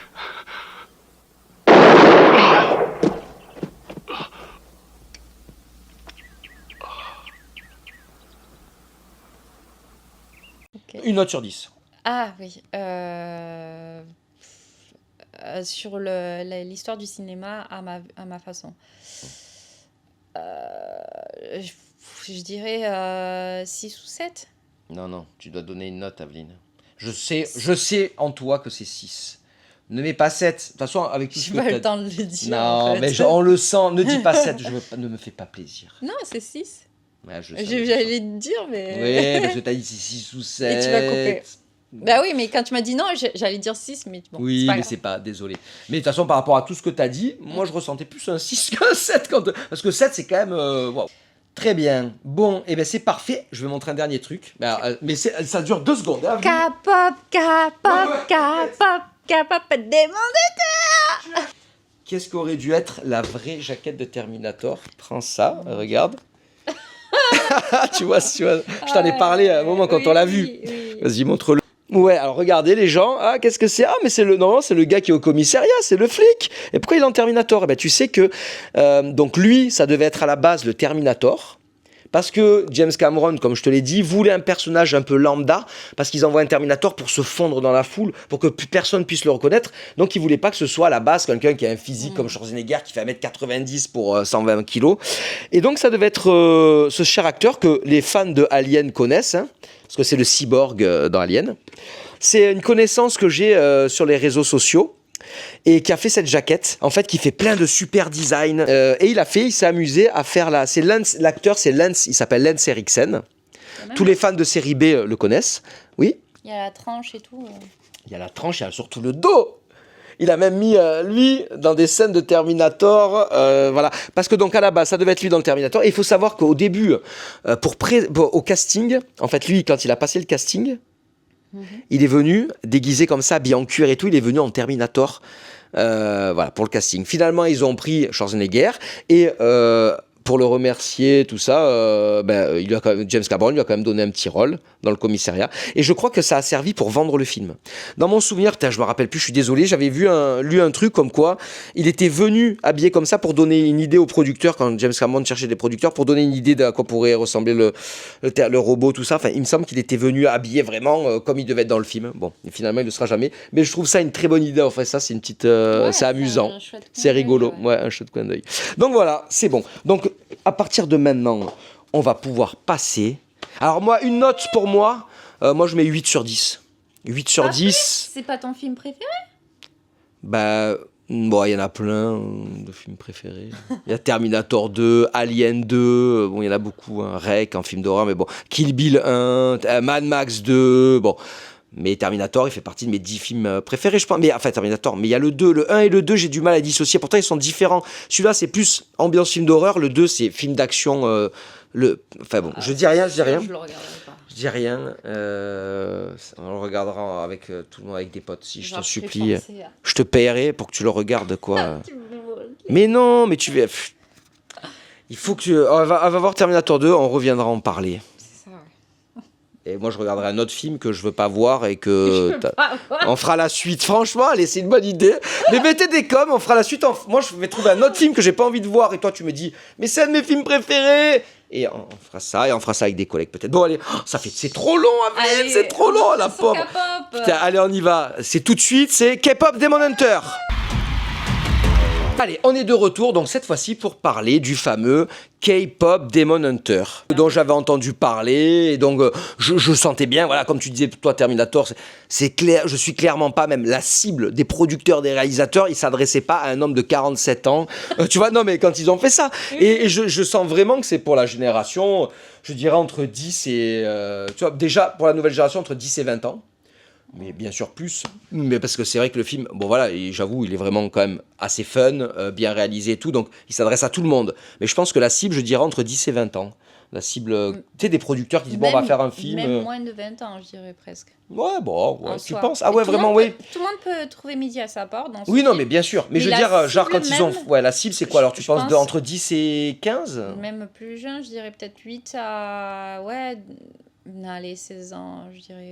Okay. Une note sur 10. Ah oui. Sur l'histoire du cinéma à ma façon. Je dirais 6 ou 7. Non, tu dois donner une note, Aveline. Je sais en toi que c'est 6. Ne mets pas 7. De toute façon, avec tout ce que tu as... J'ai pas le temps de le dire. Non, en fait. mais on le sent. Ne dis pas 7, ne me fais pas plaisir. Non, c'est 6. Ouais, j'allais te dire, mais... Oui, parce que t'as dit 6 ou 7. Et tu vas couper. Bah oui, mais quand tu m'as dit non, j'allais dire 6, mais bon. Oui, mais c'est pas, désolé. Mais de toute façon, par rapport à tout ce que t'as dit, moi je ressentais plus un 6 qu'un 7. Parce que 7, c'est quand même... Wow. Très bien. Bon, et ben c'est parfait. Je vais montrer un dernier truc. Mais ça dure 2 secondes. Hein, K-pop, demande. Qu'est-ce qu'aurait dû être la vraie jaquette de Terminator? Prends ça, regarde. Tu vois, je t'en ai parlé à un moment quand on l'a vu. Oui. Vas-y, montre-le. Ouais, alors regardez les gens, qu'est-ce que c'est? Ah, mais c'est le gars qui est au commissariat, c'est le flic. Et pourquoi il est en Terminator? Eh ben, tu sais que, donc lui, ça devait être à la base le Terminator. Parce que James Cameron, comme je te l'ai dit, voulait un personnage un peu lambda, parce qu'ils envoient un Terminator pour se fondre dans la foule, pour que plus personne puisse le reconnaître. Donc ils voulaient pas que ce soit à la base quelqu'un qui a un physique comme Schwarzenegger, qui fait 1m90 pour 120 kilos. Et donc ça devait être ce cher acteur que les fans de Alien connaissent, hein, parce que c'est le cyborg dans Alien. C'est une connaissance que j'ai sur les réseaux sociaux. Et qui a fait cette jaquette, en fait, qui fait plein de super design. Et il s'est amusé à faire l'acteur, c'est Lance, il s'appelle Lance Henriksen. Tous les fans de série B le connaissent. Oui. Il y a la tranche et tout. Il y a la tranche, il y a surtout le dos. Il a même mis lui dans des scènes de Terminator, voilà. Parce que donc à la base, ça devait être lui dans le Terminator. Et il faut savoir qu'au début, au casting, en fait, lui, quand il a passé le casting, il est venu déguisé comme ça, habillé en cuir et tout. Il est venu en Terminator, voilà, pour le casting. Finalement, ils ont pris Schwarzenegger et pour le remercier, tout ça, James Cameron lui a quand même donné un petit rôle dans le commissariat. Et je crois que ça a servi pour vendre le film. Dans mon souvenir, je me rappelle plus, je suis désolé, j'avais lu un truc comme quoi il était venu habillé comme ça pour donner une idée aux producteurs, quand James Cameron cherchait des producteurs, pour donner une idée de à quoi pourrait ressembler le robot, tout ça. Enfin, il me semble qu'il était venu habillé vraiment comme il devait être dans le film. Bon, et finalement, il ne le sera jamais. Mais je trouve ça une très bonne idée. Enfin, ça, c'est une petite... c'est amusant. C'est rigolo. Ouais, un chouette coin d'œil. Donc voilà, c'est bon. Donc, à partir de maintenant, on va pouvoir passer... Alors moi, une note pour moi, moi je mets 8 sur 10. 8 sur 10. C'est pas ton film préféré? Bah, bon, il y en a plein de films préférés. Il y a Terminator 2, Alien 2, bon, il y en a beaucoup, hein. Rec, un film d'horreur, mais bon. Kill Bill 1, Mad Max 2, bon. Mais Terminator, il fait partie de mes 10 films préférés, je pense. Mais, enfin, Terminator, mais il y a le 2, le 1 et le 2, j'ai du mal à dissocier. Pourtant, ils sont différents. Celui-là, c'est plus ambiance film d'horreur. Le 2, c'est film d'action. Enfin bon, je dis rien. Je le regarderai pas. Je dis rien. On le regardera avec tout le monde, avec des potes. Si je t'en supplie, je te paierai pour que tu le regardes, quoi. Mais non, mais tu vas. Il faut que tu. On va voir Terminator 2, on reviendra en parler. C'est ça, ouais. Et moi, je regarderai un autre film que je veux pas voir et que on fera la suite. Franchement, allez, c'est une bonne idée. Mais mettez des coms, on fera la suite. Moi, je vais trouver un autre film que j'ai pas envie de voir et toi, tu me dis, mais c'est un de mes films préférés. Et on fera ça, et on fera ça avec des collègues peut-être. Bon, allez, c'est trop long, Avril, c'est trop long, la pauvre. Putain, allez, on y va. C'est tout de suite, c'est K-pop Demon Hunter. Allez, on est de retour, donc cette fois-ci pour parler du fameux K-pop Demon Hunter, dont j'avais entendu parler, et donc je sentais bien, voilà, comme tu disais, toi Terminator, c'est clair, je suis clairement pas même la cible des producteurs, des réalisateurs, ils s'adressaient pas à un homme de 47 ans, tu vois, non mais quand ils ont fait ça, et je sens vraiment que c'est pour la génération, je dirais entre 10 et, tu vois, déjà pour la nouvelle génération, entre 10 et 20 ans. Mais bien sûr plus, mais parce que c'est vrai que le film, bon voilà, et j'avoue, il est vraiment quand même assez fun, bien réalisé et tout, donc il s'adresse à tout le monde. Mais je pense que la cible, je dirais entre 10 et 20 ans. La cible, tu sais, des producteurs qui disent, bon, on va faire un film. Même moins de 20 ans, je dirais presque. Ouais, bon, ouais, tu soi. penses? Ah ouais, vraiment, oui. Tout le monde peut trouver midi à sa porte dans ce Oui, non, film. mais bien sûr. Mais je veux dire, genre quand ils ont... Ouais, la cible, c'est quoi? Alors, tu penses entre 10 et 15? Même plus jeune, je dirais peut-être 8 à... Ouais... Allez, 16 ans, je dirais.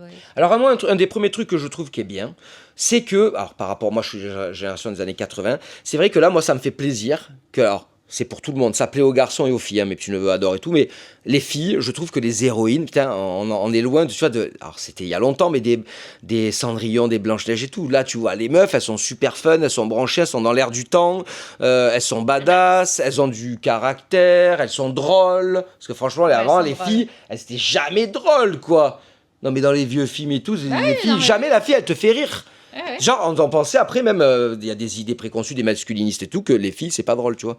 Ouais. Alors, moi, un des premiers trucs que je trouve qui est bien, c'est que, alors par rapport, moi je suis génération des années 80, c'est vrai que là, moi, ça me fait plaisir que, alors, c'est pour tout le monde, ça plaît aux garçons et aux filles, hein, mes petits neveux adorent et tout, mais les filles, je trouve que les héroïnes, putain, on est loin tu vois, alors c'était il y a longtemps, mais des Cendrillon, des Blanche-Neige et tout. Là, tu vois, les meufs, elles sont super fun, elles sont branchées, elles sont dans l'air du temps, elles sont badass, elles ont du caractère, elles sont drôles. Parce que franchement, avant, les filles, elles étaient jamais drôles, quoi. Non, mais dans les vieux films et tout, les filles, jamais la fille, elle te fait rire. Ouais. Genre, on en pensait après, même, il y a des idées préconçues des masculinistes et tout, que les filles, c'est pas drôle, tu vois.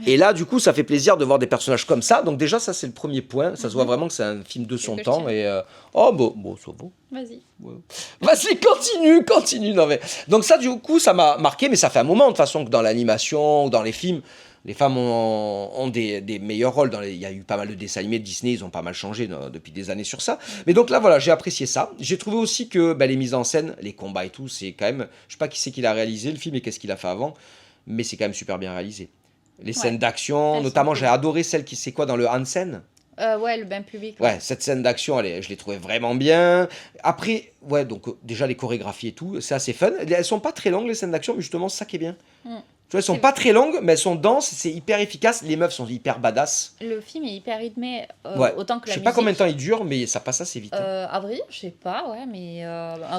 Ouais. Et là, du coup, ça fait plaisir de voir des personnages comme ça. Donc, déjà, ça, c'est le premier point. Ça se voit vraiment que c'est un film de son temps. Et, oh, bon, c'est bon. Vas-y. Ouais. Vas-y, continue. Non, mais... Donc, ça, du coup, ça m'a marqué, mais ça fait un moment, de toute façon, que dans l'animation ou dans les films, les femmes ont des meilleurs rôles. Il y a eu pas mal de dessins animés de Disney, ils ont pas mal changé depuis des années sur ça. Mais donc là, voilà, j'ai apprécié ça. J'ai trouvé aussi que les mises en scène, les combats et tout, c'est quand même... Je sais pas qui c'est qui l'a réalisé, le film, et qu'est-ce qu'il a fait avant, mais c'est quand même super bien réalisé. Les scènes d'action, notamment, j'ai adoré celle qui, c'est quoi, dans le Hansen. Ouais, le bain public. Ouais, cette scène d'action, je l'ai trouvée vraiment bien. Après, ouais, donc déjà les chorégraphies et tout, c'est assez fun. Elles sont pas très longues, les scènes d'action, mais justement, c'est ça qui est bien. Mm. Tu vois, elles sont C'est- pas très longues, mais elles sont denses, c'est hyper efficace. Les meufs sont hyper badass. Le film est hyper rythmé, Ouais. autant que Je la sais musique. pas combien de temps il dure, mais ça passe assez vite. À vrai dire, je sais pas, ouais, mais...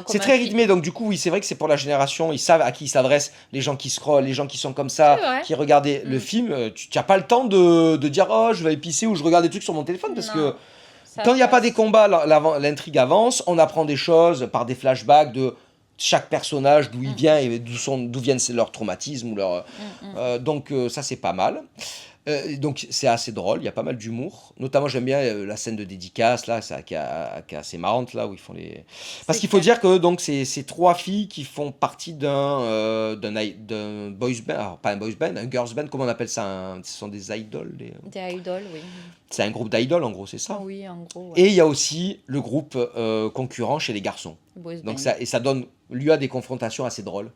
C'est très rythmé, donc du coup, oui, c'est vrai que c'est pour la génération. Ils savent à qui ils s'adressent, les gens qui scrollent, les gens qui sont comme ça, C'est vrai. qui regardaient le film. Tu n'as pas le temps de dire oh, je vais épicer ou je regarde des trucs sur mon téléphone parce que quand il n'y a pas des combats, l'intrigue avance. On apprend des choses par des flashbacks de chaque personnage, d'où il vient et d'où viennent leurs traumatismes ou donc ça c'est pas mal. Donc c'est assez drôle, il y a pas mal d'humour. Notamment j'aime bien la scène de dédicace là, qui est assez marrante là où ils font les. Parce qu'il faut dire que donc c'est trois filles qui font partie d'un boys band, alors pas un boys band, un girls band, comment on appelle ça, ce sont des idoles. Des idoles, oui. C'est un groupe d'idoles en gros, c'est ça. Oui, en gros. Et il y a aussi le groupe concurrent chez les garçons. Boys Donc band. ça donne lieu à des confrontations assez drôles.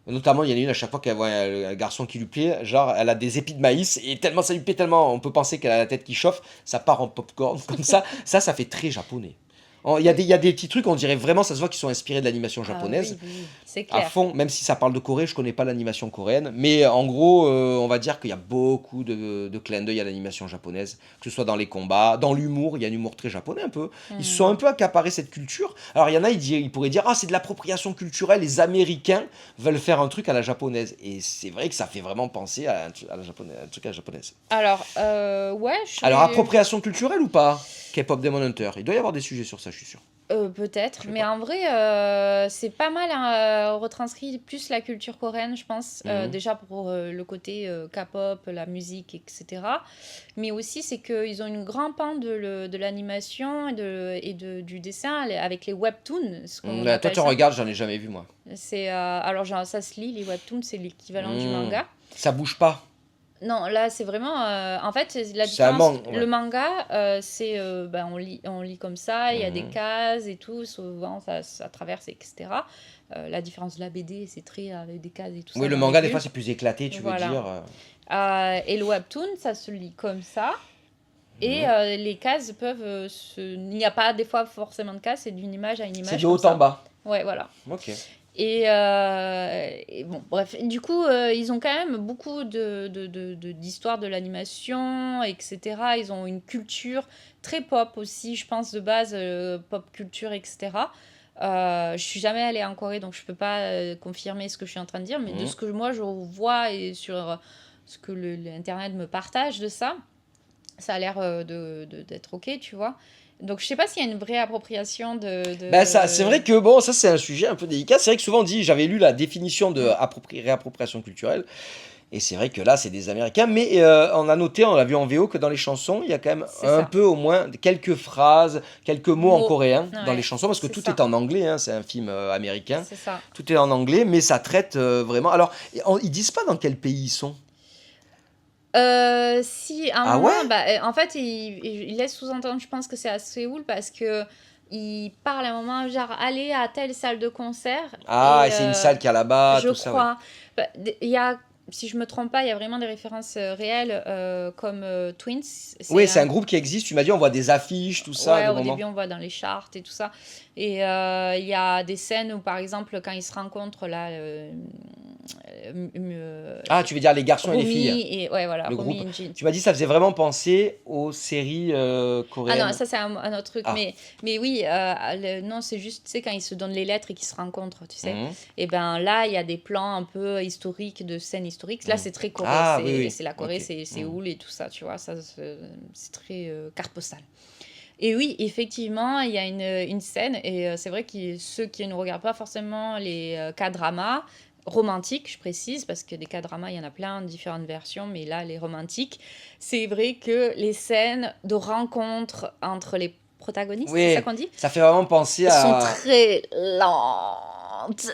Notamment, il y en a une à chaque fois qu'elle voit un garçon qui lui plaît, genre elle a des épis de maïs et tellement ça lui plaît, tellement on peut penser qu'elle a la tête qui chauffe, ça part en popcorn comme ça. Ça fait très japonais. Il y a des petits trucs, on dirait vraiment, ça se voit qu'ils sont inspirés de l'animation japonaise. Oui, c'est À clair. fond, même si ça parle de Corée, je connais pas l'animation coréenne, mais en gros, on va dire qu'il y a beaucoup de clins d'œil à l'animation japonaise, que ce soit dans les combats, dans l'humour, il y a un humour très japonais un peu. Ils se sont un peu accaparés cette culture. Alors il y en a, ils pourraient dire, ah c'est de l'appropriation culturelle, les Américains veulent faire un truc à la japonaise. Et c'est vrai que ça fait vraiment penser à un truc à la japonaise. Alors, ouais, Alors appropriation culturelle ou pas? K-pop Demon Hunter, il doit y avoir des sujets sur ça, je suis sûr. Peut-être, sais mais pas. en vrai, c'est pas mal retranscrit plus la culture coréenne, je pense. Déjà pour le côté K-pop, la musique, etc. Mais aussi, c'est qu'ils ont une grande pan de l'animation du dessin avec les webtoons. Toi tu regardes, j'en ai jamais vu moi. Alors, genre, ça se lit, les webtoons, c'est l'équivalent du manga. Ça bouge pas. Non, là, c'est vraiment... en fait, la C'est un différence... ouais. Le manga, c'est... on lit comme ça, il y a des cases et tout, souvent, ça traverse, etc. La différence de la BD, c'est très avec des cases et tout ça. Oui, le dans manga, les des fois, bulles. c'est plus éclaté, tu veux Voilà. dire. Et le webtoon, ça se lit comme ça. Et les cases peuvent... Il n'y a pas, des fois, forcément de cases, c'est d'une image à une image. C'est du comme haut ça. en bas. Ouais, voilà. Ok. Et bon, bref, du coup, ils ont quand même beaucoup d'histoires de l'animation, etc. Ils ont une culture très pop aussi, je pense, de base, pop culture, etc. Je suis jamais allée en Corée, donc je peux pas confirmer ce que je suis en train de dire, mais de ce que moi je vois et sur ce que l'internet me partage de ça, ça a l'air d'être ok, tu vois. Donc, je sais pas s'il y a une vraie appropriation Ben ça, c'est vrai que bon, ça c'est un sujet un peu délicat. C'est vrai que souvent on dit, j'avais lu la définition de réappropriation culturelle, et c'est vrai que là c'est des Américains, mais on a noté, on l'a vu en VO, que dans les chansons, il y a quand même C'est un ça. peu au moins quelques phrases, quelques mots en coréen dans Ouais, les chansons, parce que c'est tout ça. est en anglais, hein, c'est un film américain, C'est ça. tout est en anglais, mais ça traite vraiment. Alors, ils disent pas dans quel pays ils sont. Si, à un Ah moment, ouais en fait, il laisse sous-entendre, je pense que c'est à Séoul, parce que il parle à un moment, genre, allez à telle salle de concert. Ah, et c'est une salle qui est là-bas, Je tout ça. Ouais. crois. Il y a, si je me trompe pas, il y a vraiment des références réelles, comme Twins. Oui, c'est un groupe qui existe. Tu m'as dit, on voit des affiches, tout ça. Ouais, de au moment. début, on voit dans les charts et tout ça. Et il y a des scènes où, par exemple, quand ils se rencontrent, là... Ah, tu veux dire les garçons et les filles. Romy et ouais, voilà, Le Romy groupe. et Jin. Tu m'as dit ça faisait vraiment penser aux séries coréennes. Ah non, ça c'est un autre truc. Ah. Mais oui, non, c'est juste, tu sais, quand ils se donnent les lettres et qu'ils se rencontrent, tu sais. Mhm. Et ben là, il y a des plans un peu historiques, de scènes historiques. Là, c'est très Corée. Ah, c'est oui. c'est la Corée, Ok. c'est Séoul et tout ça, tu vois. Ça, c'est très carte postale. Et oui, effectivement, il y a une scène, et c'est vrai que ceux qui ne regardent pas forcément les K-dramas, romantiques, je précise, parce que des K-dramas, il y en a plein, différentes versions, mais là, les romantiques, c'est vrai que les scènes de rencontre entre les protagonistes, Oui, c'est ça qu'on dit, ça fait vraiment penser sont à. très lentes.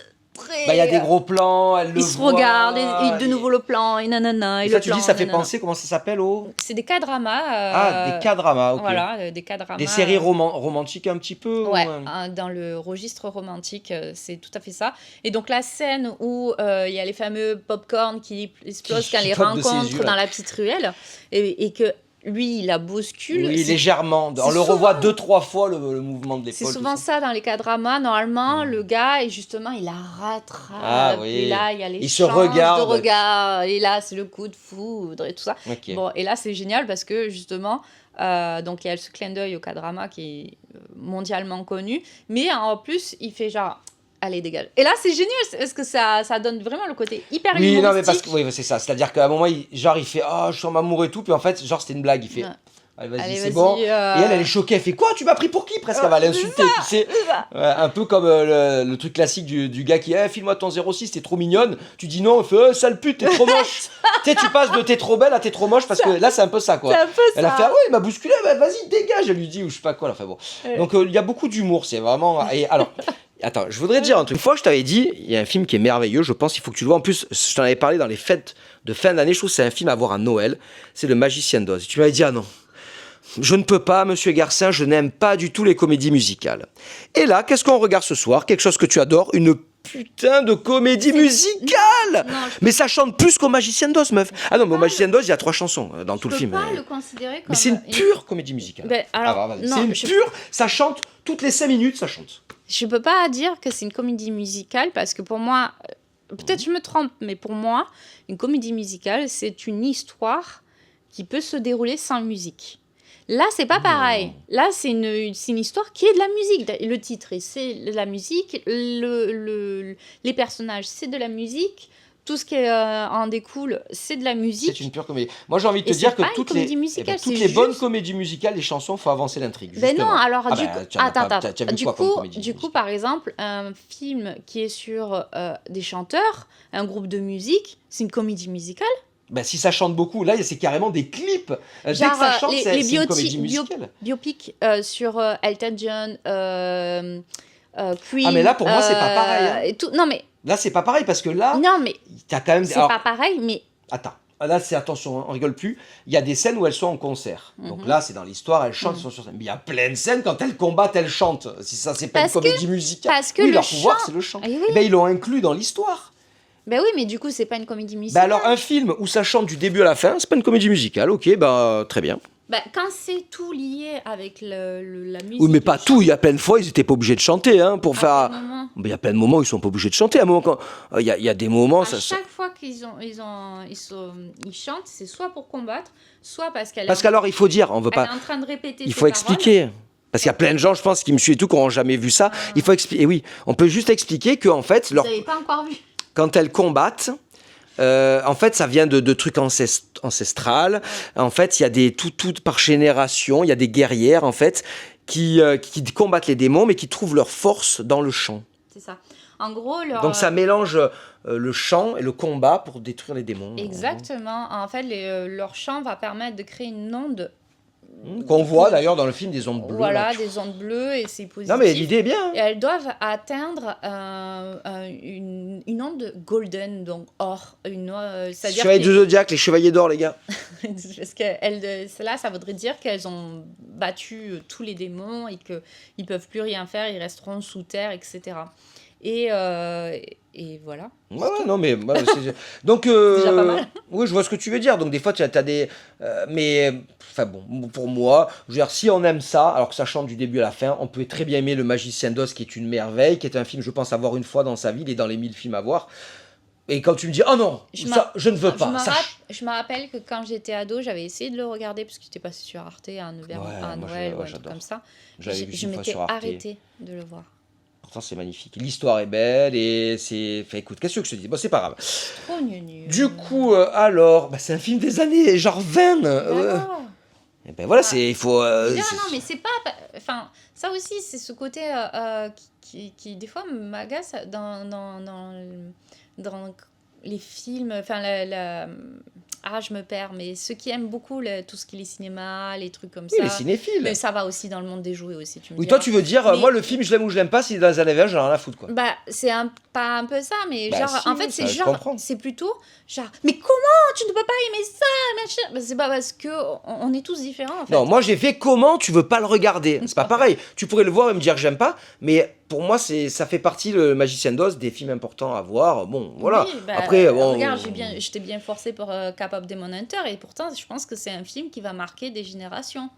Bah, il y a des gros plans, elle le Ils se voit, regardent, et de nouveau le plan, et nanana, et Et ça, le tu plan, dis, ça fait nanana. penser, comment ça s'appelle C'est des K-dramas. Ah, des K-dramas, ok. Voilà, des K-dramas. Des séries romantiques un petit peu Ouais, ou, dans le registre romantique, c'est tout à fait ça. Et donc la scène où il y a les fameux popcorn qui explosent Qui quand les pop de ses rencontrent yeux, là. dans la petite ruelle, et que lui, il la bouscule. Oui, C'est- légèrement. On c'est le souvent- revoit 2-3 fois, le mouvement de C'est l'épaule. souvent tout ça. ça dans les K-dramas. Normalement, le gars, et justement, il la rattrape. Ah oui. Et là, il y a les Il se échanges regarde. de regards. Et là, c'est le coup de foudre et tout ça. Ok. Bon, et là, c'est génial parce que justement, donc il y a ce clin d'œil au K-drama qui est mondialement connu. Mais en plus, il fait genre, allez, dégage. Et là, c'est génial parce que ça donne vraiment le côté hyper Oui, humoristique. non, mais parce que oui, c'est ça. C'est-à-dire qu'à un moment, il fait ah, je suis en amour et tout, puis en fait, genre, c'était une blague. Il fait Ouais. allez, vas-y, Allez, c'est vas-y, bon. Et elle est choquée. Elle fait quoi? Tu m'as pris pour qui? Presque, elle va l'insulter. Tu sais, un peu comme le truc classique du gars qui file-moi ton 06, t'es trop mignonne. Tu dis non, il fait sale pute, t'es trop moche. Tu sais, tu passes de t'es trop belle à t'es trop moche parce que là, c'est un peu ça, quoi. C'est un peu Elle a ça. fait ah ouais, il m'a bousculé, bah, vas-y, dégage. Elle lui dit ou je sais pas quoi. Enfin bon. Ouais. Donc il y a beaucoup d'humour. C'est vraiment. Et alors. Attends, je voudrais te dire un truc. Une fois, je t'avais dit, il y a un film qui est merveilleux, je pense, il faut que tu le vois. En plus, je t'en avais parlé dans les fêtes de fin d'année, je trouve que c'est un film à voir à Noël. C'est Le Magicien d'Oz. Et tu m'avais dit, ah non, je ne peux pas, monsieur Garcin, je n'aime pas du tout les comédies musicales. Et là, qu'est-ce qu'on regarde ce soir? Quelque chose que tu adores, une putain de comédie musicale! Non, Mais ça chante plus qu'au Magicien d'Oz, meuf. Ah non, mais au Magicien d'Oz, il y a 3 chansons dans tout le film. Je peux pas le considérer comme... Mais c'est une pure comédie musicale. Ben, alors, vas-y. non, C'est une je- pure, ça chante toutes les 5 minutes, ça chante. Je peux pas dire que c'est une comédie musicale parce que pour moi, peut-être je me trompe, mais pour moi, une comédie musicale, c'est une histoire qui peut se dérouler sans musique. Là, c'est pas pareil. Là, c'est une histoire qui est de la musique. Le titre, c'est de la musique. Les personnages, c'est de la musique. Tout ce qui en découle, c'est de la musique. C'est une pure comédie. Moi, j'ai envie de te Et dire c'est que pas une toutes comédie les, musicale, toutes c'est les bonnes juste- comédies musicales, les chansons, faut avancer l'intrigue. Ben non, justement. alors Ah du ben, coup, tu en as pas- attends, t'as vu du quoi comme coup, comédie du coup, musicale par exemple, un film qui est sur des chanteurs, un groupe de musique, c'est une comédie musicale. Ben, si ça chante beaucoup, là, c'est carrément des clips. Dès que Genre, ça chante, les c'est une bioti- comédie musicale. Biopic sur Elton John, Queen. Ah, mais là, pour moi, c'est pas pareil, hein. Et tout. Non, mais Là, c'est pas pareil parce que là, non, mais t'as quand même. c'est Alors, pas pareil, mais attends. Là, c'est attention, hein, on rigole plus. Il y a des scènes où elles sont en concert. Donc Mhm. là, c'est dans l'histoire, elles chantent, elles sont sur scène. Mais il y a plein de scènes quand elles combattent, elles chantent. Si ça, c'est pas Parce une que- comédie musicale. parce que oui, le leur pouvoir, chant- c'est le chant. Eh oui. Eh ben, ils l'ont inclus dans l'histoire. ben oui, mais du coup, c'est pas une comédie Bah musicale. alors un film où ça chante du début à la fin, c'est pas une comédie musicale, ok, bah très bien. Ben, quand c'est tout lié avec la musique. Oui mais le pas chant, tout, il y a plein de fois ils étaient pas obligés de chanter hein, pour à faire... un moment, Mais il y a plein de moments où ils sont pas obligés de chanter, à un moment quand... Il y a des moments... à Ça, chaque fois qu'ils chantent, c'est soit pour combattre, soit parce qu'elle Parce est, qu'alors il faut dire, on veut elle est pas... en train de répéter Il ses faut paroles. expliquer. Parce qu'il y a plein de gens, je pense, qui me suivent et tout, qui n'ont jamais vu ça. Il faut expliquer. Et oui, on peut juste expliquer que en fait, Vous n'avez pas encore vu. quand elles combattent, en fait, ça vient de trucs ancestrales. En fait, il y a des tout par génération, il y a des guerrières en fait qui combattent les démons, mais qui trouvent leur force dans le chant. C'est ça. En gros, leur... Donc ça mélange le chant et le combat pour détruire les démons. Exactement. En fait, leur chant va permettre de créer une onde. Qu'on voit d'ailleurs dans le film des ondes bleues. Voilà, là. des ondes bleues et c'est positif. Non mais l'idée est bien. Et elles doivent atteindre une onde golden, donc or. C'est-à-dire Chevaliers que- du Zodiac, les chevaliers d'or, les gars. Parce que cela, ça voudrait dire qu'elles ont battu tous les démons et qu'ils ne peuvent plus rien faire, ils resteront sous terre, etc. Et voilà. Ouais, non, mais. Donc. déjà pas mal. Oui, je vois ce que tu veux dire. Donc, des fois, tu as des. Mais. Enfin, bon, pour moi, je veux dire, si on aime ça, alors que ça chante du début à la fin, on peut très bien aimer Le Magicien d'Oz, qui est une merveille, qui est un film, je pense, à voir une fois dans sa vie, il est dans les 1000 films à voir. Et quand tu me dis, oh non, je ne veux pas. Je me rappelle que quand j'étais ado, j'avais essayé de le regarder parce que j'étais passé sur Arte à Noël ou un truc comme ça. J'avais vu Je une fois m'étais sur Arte. arrêtée de le voir. Pourtant, c'est magnifique. L'histoire est belle et c'est. Enfin, écoute, qu'est-ce que je te dis? Bon, c'est pas grave. Trop gneu. Du coup, alors, c'est un film des années, genre 20. Alors, Et ben voilà, il faut. je veux dire, non, mais c'est pas. Enfin, ça aussi, c'est ce côté qui, des fois, m'agace dans les films. Enfin, je me perds, mais ceux qui aiment beaucoup tout ce qui est les cinémas, les trucs comme Oui, ça. les cinéphiles. Mais ça va aussi dans le monde des jouets aussi, tu me Oui, diras. toi, tu veux dire, Mais- moi, le film, je l'aime ou je l'aime pas, s'il est dans les années 20, j'en ai rien à foutre, quoi. Bah, c'est pas un peu ça, mais Bah, genre, si, en fait, oui, c'est ça, je genre, comprends. c'est plutôt genre, mais comment tu ne peux pas aimer ça, machin? Bah, c'est pas parce que on est tous différents, en fait. Non, moi, j'ai fait comment tu veux pas le regarder. C'est pas pareil. Tu pourrais le voir et me dire que j'aime pas, mais pour moi, ça fait partie, le Magicien d'Oz, des films importants à voir. Bon, voilà. Oui, bah, Après, bon, regarde, j'étais bien forcée pour K-pop Demon Hunter et pourtant, je pense que c'est un film qui va marquer des générations,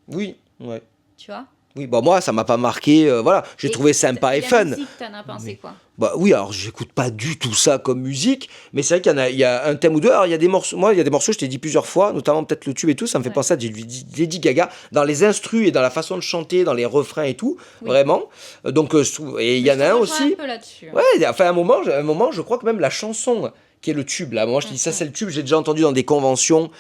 oui, ouais. tu vois. Oui, bah moi, ça m'a pas marqué. Voilà, j'ai trouvé sympa et la fun. musique, t'en as pensé Mais- quoi? Bah oui, alors j'écoute pas du tout ça comme musique, mais c'est vrai il y a un thème ou deux. Alors il y a des morceaux, moi il y a des morceaux, je t'ai dit plusieurs fois, notamment peut-être le tube et tout, ça me fait Ouais. penser à Lady Gaga dans les instrus et dans la façon de chanter, dans les refrains et tout, Oui. vraiment. Donc et il y Mais en je a te un rejoins aussi. un peu là-dessus. Ouais, enfin un moment, je crois que même la chanson qui est le tube là, moi je dis ça c'est le tube, j'ai déjà entendu dans des conventions.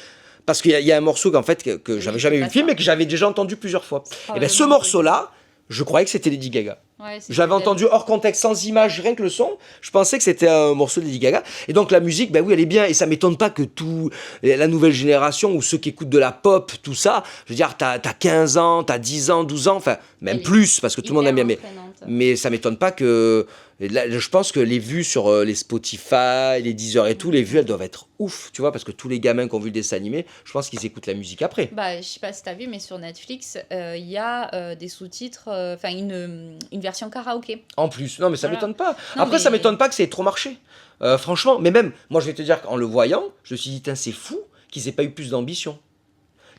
Parce qu'il y a un morceau qu'en fait que j'avais Oui, jamais c'est vu pas le film ça. et que j'avais déjà entendu plusieurs fois. Et bien ce Probablement, morceau-là, je croyais que c'était Lady Gaga. Ouais, c'est J'avais peut-être- entendu hors contexte, sans image, rien que le son. Je pensais que c'était un morceau de Lady Gaga. Et donc la musique, ben oui, elle est bien. Et ça m'étonne pas que la nouvelle génération ou ceux qui écoutent de la pop, tout ça, je veux dire, t'as 15 ans, t'as 10 ans, 12 ans, enfin, même Elle est plus, parce que tout le monde aime bien. hyper entraînante. Mais ça m'étonne pas que. Là, je pense que les vues sur les Spotify, les Deezer et tout, les vues, elles doivent être ouf, tu vois, parce que tous les gamins qui ont vu le dessin animé, je pense qu'ils écoutent la musique après. Bah, je sais pas si t'as vu, mais sur Netflix, il y a des sous-titres, enfin une version karaoké. En plus, non, mais ça Voilà. m'étonne pas. Non, Après, ça mais- m'étonne pas que ça ait trop marché. Franchement, mais même, moi, je vais te dire qu'en le voyant, je me suis dit, tiens, c'est fou qu'ils aient pas eu plus d'ambition.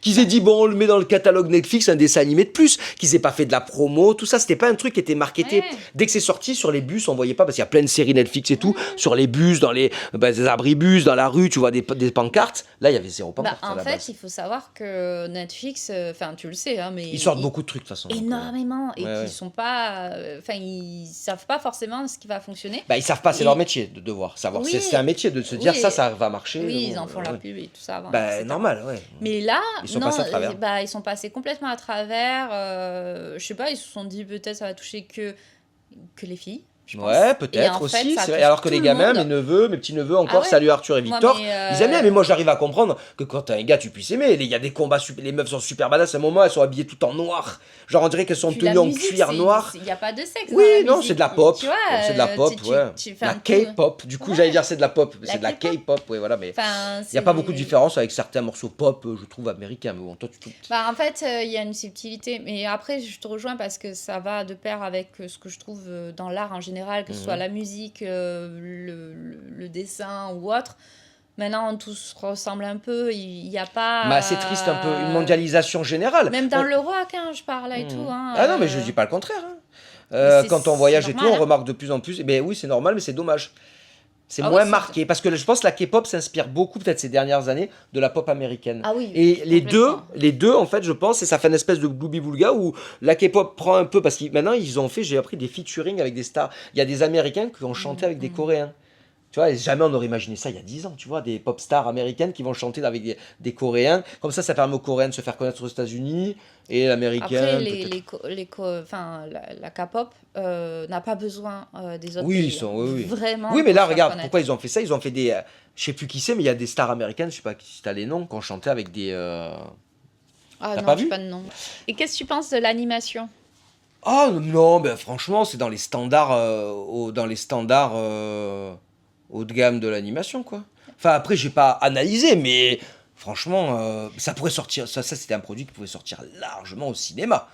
Qu'ils aient dit, bon, on le met dans le catalogue Netflix, un dessin animé de plus. Qu'ils aient pas fait de la promo, tout ça. C'était pas un truc qui était marketé. Ouais. Dès que c'est sorti sur les bus, on voyait pas, parce qu'il y a plein de séries Netflix et tout, sur les bus, dans les des abribus, dans la rue, tu vois des pancartes. Là, il y avait zéro Bah, pancarte à en la fait, base. il faut savoir que Netflix, enfin, tu le sais, hein, mais Ils sortent beaucoup de trucs, de toute façon. donc, énormément et ouais, qu'ils ouais. sont pas, enfin, ils savent pas forcément ce qui va fonctionner. Bah, ils savent pas, c'est Et- leur métier de devoir savoir. Oui. C'est un métier de se dire Oui. ça va marcher. Oui, ils bon, en font la ouais. pub et tout ça avant. Bah, etc. normal, ouais. Mais là, Ils sont non, passés à travers. bah, ils sont passés complètement à travers. Je sais pas, ils se sont dit peut-être ça va toucher que les filles. Je pense. Ouais, Et peut-être en fait, aussi. ça c'est vrai. touche Alors que tout les le gamins, monde. mes neveux, mes petits-neveux encore, Ah ouais. salut Arthur et Moi, Victor, mais, ils aiment bien, mais moi j'arrive à comprendre que quand t'as un gars, tu puisses aimer. Il y a des combats, les meufs sont super badass, à un moment elles sont habillées tout en noir. Genre on dirait qu'elles sont Puis la tenues en musique, cuir noir. il n'y a pas de sexe. Oui, dans la non, musique. c'est de la pop. Tu vois, Ouais, c'est de la pop, tu- ouais. enfin, La tout- K-pop, du coup Ouais. j'allais dire c'est de la pop, La c'est de la K-pop. K-pop, ouais, voilà, mais Enfin, il n'y a pas c'est- beaucoup de différence avec certains morceaux pop, je trouve, américains. Mais bon, toi, Bah, en fait, il y a une subtilité. Mais après, je te rejoins parce que ça va de pair avec ce que je trouve dans l'art en général, que ce soit la musique, le dessin ou autre. Maintenant, tout se ressemble un peu. Il n'y a pas. bah, c'est triste un peu, une mondialisation générale. Même dans Ouais. le rock, hein, je parle et tout. Hein, Ah non, mais je dis pas le contraire. Hein. Mais Quand on voyage et tout, normal, on hein. remarque de plus en plus. Ben oui, c'est normal, mais c'est dommage. C'est Ah moins oui, c'est- marqué. Parce que je pense que la K-pop s'inspire beaucoup, peut-être ces dernières années, de la pop américaine. Ah oui. Et complètement. les deux, en fait, je pense, et ça fait une espèce de gloubi-boulga où la K-pop prend un peu, parce que maintenant, ils ont fait, j'ai appris, des featuring avec des stars. Il y a des Américains qui ont chanté avec des Coréens. Tu vois, et jamais on aurait imaginé ça il y a 10 ans, tu vois, des pop stars américaines qui vont chanter avec des Coréens. Comme ça permet aux Coréens de se faire connaître aux États-Unis, et l'américain. Après, peut-être. la K-pop n'a pas besoin des autres Oui, pays. ils sont, oui, oui. Vraiment. Oui, mais pour là, se faire regarde, connaître. pourquoi ils ont fait ça? Ils ont fait des. Je sais plus qui c'est, mais il y a des stars américaines, je sais pas si t'as les noms, qui ont chanté avec des. Ah T'as non, pas j'ai vu pas de nom. Et qu'est-ce que tu penses de l'animation? Ah non, ben franchement, c'est dans les standards, haut de gamme de l'animation, quoi. Enfin, après, j'ai pas analysé, mais franchement, ça pourrait sortir. Ça c'était un produit qui pouvait sortir largement au cinéma.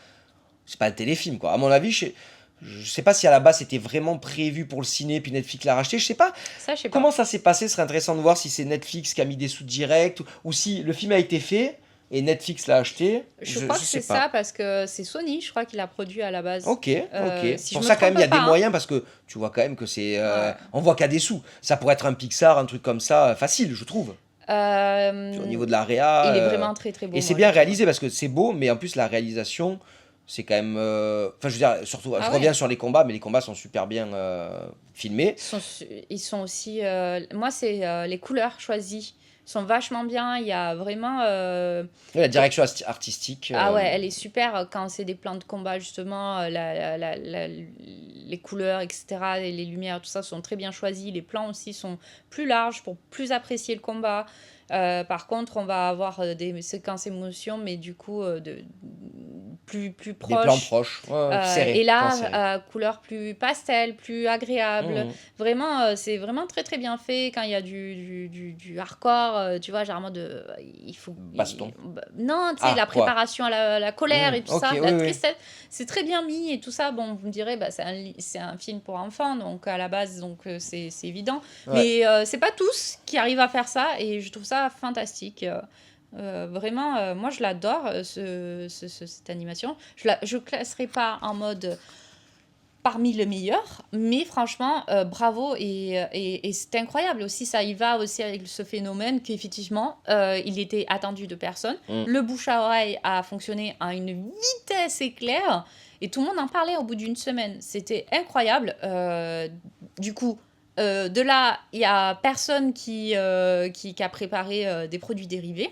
C'est pas un téléfilm, quoi. À mon avis, je sais pas si à la base c'était vraiment prévu pour le ciné, puis Netflix l'a racheté. Je sais pas Ça, je sais pas. comment ça s'est passé. Ce serait intéressant de voir si c'est Netflix qui a mis des sous directs ou si le film a été fait et Netflix l'a acheté. Je crois que sais c'est pas. ça parce que c'est Sony, je crois, qui l'a produit à la base. Ok, ok. si Pour je ça, me quand même, il y a trompe des pas, hein. moyens parce que tu vois quand même que c'est. Ouais. On voit qu'il y a des sous. Ça pourrait être un Pixar, un truc comme ça, facile, je trouve. Au niveau de la réa. Il est vraiment très très beau. Et c'est moi, bien je trouve. réalisé parce que c'est beau, mais en plus, la réalisation, c'est quand même. Enfin, je veux dire, surtout, Ah je ouais. reviens sur les combats, mais les combats sont super bien filmés. Ils sont aussi. Moi, c'est les couleurs choisies. Sont vachement bien. Il y a vraiment. La direction artistique. Ah ouais, elle est super quand c'est des plans de combat, justement. Les couleurs, etc. Et les lumières, tout ça sont très bien choisis. Les plans aussi sont plus larges pour plus apprécier le combat. Par contre, on va avoir des séquences émotions, mais du coup, plus Des plans proches. proches, serrés. Et plans serrés. là, couleur plus pastel, plus agréable. Mhm. Vraiment, c'est vraiment très très bien fait. Quand il y a du hardcore, tu vois, généralement, il faut. Baston. Non, tu sais, la quoi. préparation à la colère et tout Ok, ça, oui, la oui. tristesse, c'est très bien mis et tout ça. Bon, vous me direz, c'est un film pour enfants, donc à la base, donc c'est évident. Ouais. Mais c'est pas tous qui arrivent à faire ça et je trouve ça fantastique. Vraiment, moi je l'adore, cette animation. Je classerai pas en mode parmi les meilleurs, mais franchement, bravo et c'est incroyable aussi. Ça y va aussi avec ce phénomène qu'effectivement, il était attendu de personne. Le bouche à oreille a fonctionné à une vitesse éclair et tout le monde en parlait au bout d'une semaine. C'était incroyable. Du coup, de là, il y a personne qui a préparé des produits dérivés.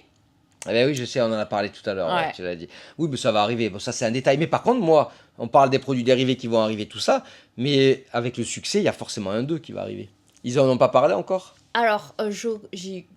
Eh ben oui, je sais, on en a parlé tout à l'heure, Ouais. tu l'as dit. Oui, mais ça va arriver. Bon, ça, c'est un détail. Mais par contre, moi, on parle des produits dérivés qui vont arriver, tout ça. Mais avec le succès, il y a forcément un 2 qui va arriver. Ils en ont pas parlé encore? Alors, j'ai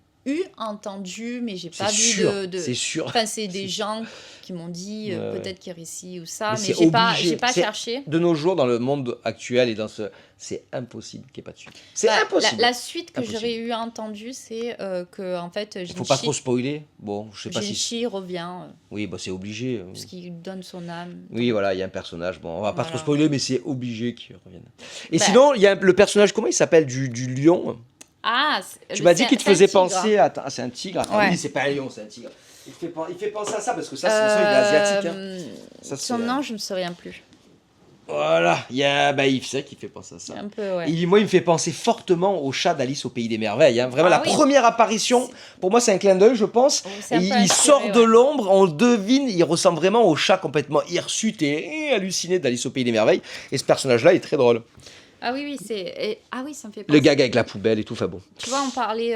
entendu, mais j'ai C'est pas vu sûr, de... c'est sûr. Enfin, c'est des gens qui m'ont dit Ouais, peut-être qu'il réussit ou ça, Mais mais c'est j'ai pas obligé. j'ai pas cherché. De nos jours, dans le monde actuel et dans ce... C'est impossible qu'il n'y ait pas de suite. C'est Bah, impossible. La suite que Impossible. j'aurais eu entendu, c'est que en fait, Il faut pas trop spoiler. Bon, je sais pas si... Genichi revient Oui, bah, c'est obligé. parce qu'il donne son âme. Oui, voilà, il y a un personnage. Bon, on va pas Voilà. trop spoiler, mais c'est obligé qu'il revienne. Et Bah. sinon, il y a le personnage, comment il s'appelle, du lion. Ah, Tu m'as dit qu'il te c'est un faisait tigre. penser à... Ah, c'est un tigre. Attends, Ouais. oui, c'est pas un lion, c'est un tigre. Il fait penser à ça, parce que ça, de toute façon, il est asiatique. Hein. Ça, Son c'est, nom, je me souviens plus. Voilà, il y a Yves, c'est qui fait penser à ça. Un peu, ouais. Et moi, il me fait penser fortement au chat d'Alice au Pays des Merveilles. Hein. Vraiment, Ah la oui. première apparition, pour moi, c'est un clin d'œil, je pense. Oh, c'est Et un peu il inspiré, sort de ouais. l'ombre, on le devine, il ressemble vraiment au chat complètement hirsute et halluciné d'Alice au Pays des Merveilles. Et ce personnage-là est très drôle. Ah oui, ah oui, ça me fait Le penser. gag avec la poubelle et tout, enfin bon. Tu vois, on parlait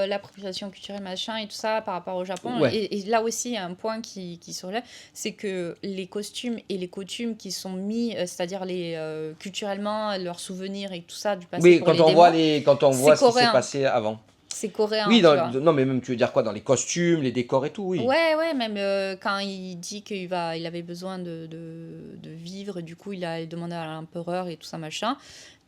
l'appropriation culturelle, machin, et tout ça par rapport au Japon. Ouais. Et là aussi, il y a un point qui se relève, c'est que les costumes et les coutumes qui sont mis, c'est-à-dire culturellement, leurs souvenirs et tout ça du passé Oui, pour quand les on démons, voit, quand on c'est voit ce qui s'est coréen. passé avant. c'est coréen, Oui, tu vois. non, mais même, tu veux dire quoi, dans les costumes, les décors et tout, oui. Ouais, même quand il dit il avait besoin de vivre, et du coup, il a demandé à l'empereur et tout ça, machin.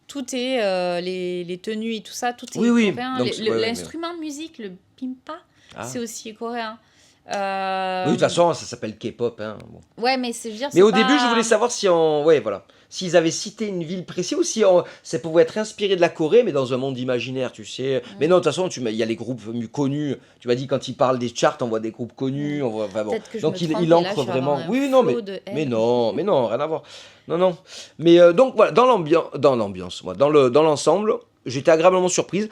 Tout est, les tenues et tout ça, tout est Oui, coréen. donc, ouais, L'instrument de musique, le pimpa, Ah. c'est aussi coréen. Oui, de toute façon, ça s'appelle K-pop. Hein. Bon. Ouais, mais je veux dire, Mais c'est au pas- début, je voulais savoir si ouais, voilà. S'ils avaient cité une ville précise ou si ça pouvait être inspiré de la Corée, mais dans un monde imaginaire, tu sais. Mais non, de toute façon, il y a les groupes connus. Tu m'as dit, quand ils parlent des charts, on voit des groupes connus. On voit, enfin, bon. Peut-être que je Donc, me il trompe, et là, ancre je vais vraiment. avoir un Oui, non, flot de haine. mais non, rien à voir. Non. Mais donc, voilà, dans l'ambiance, moi, dans l'ensemble, j'étais agréablement surpris.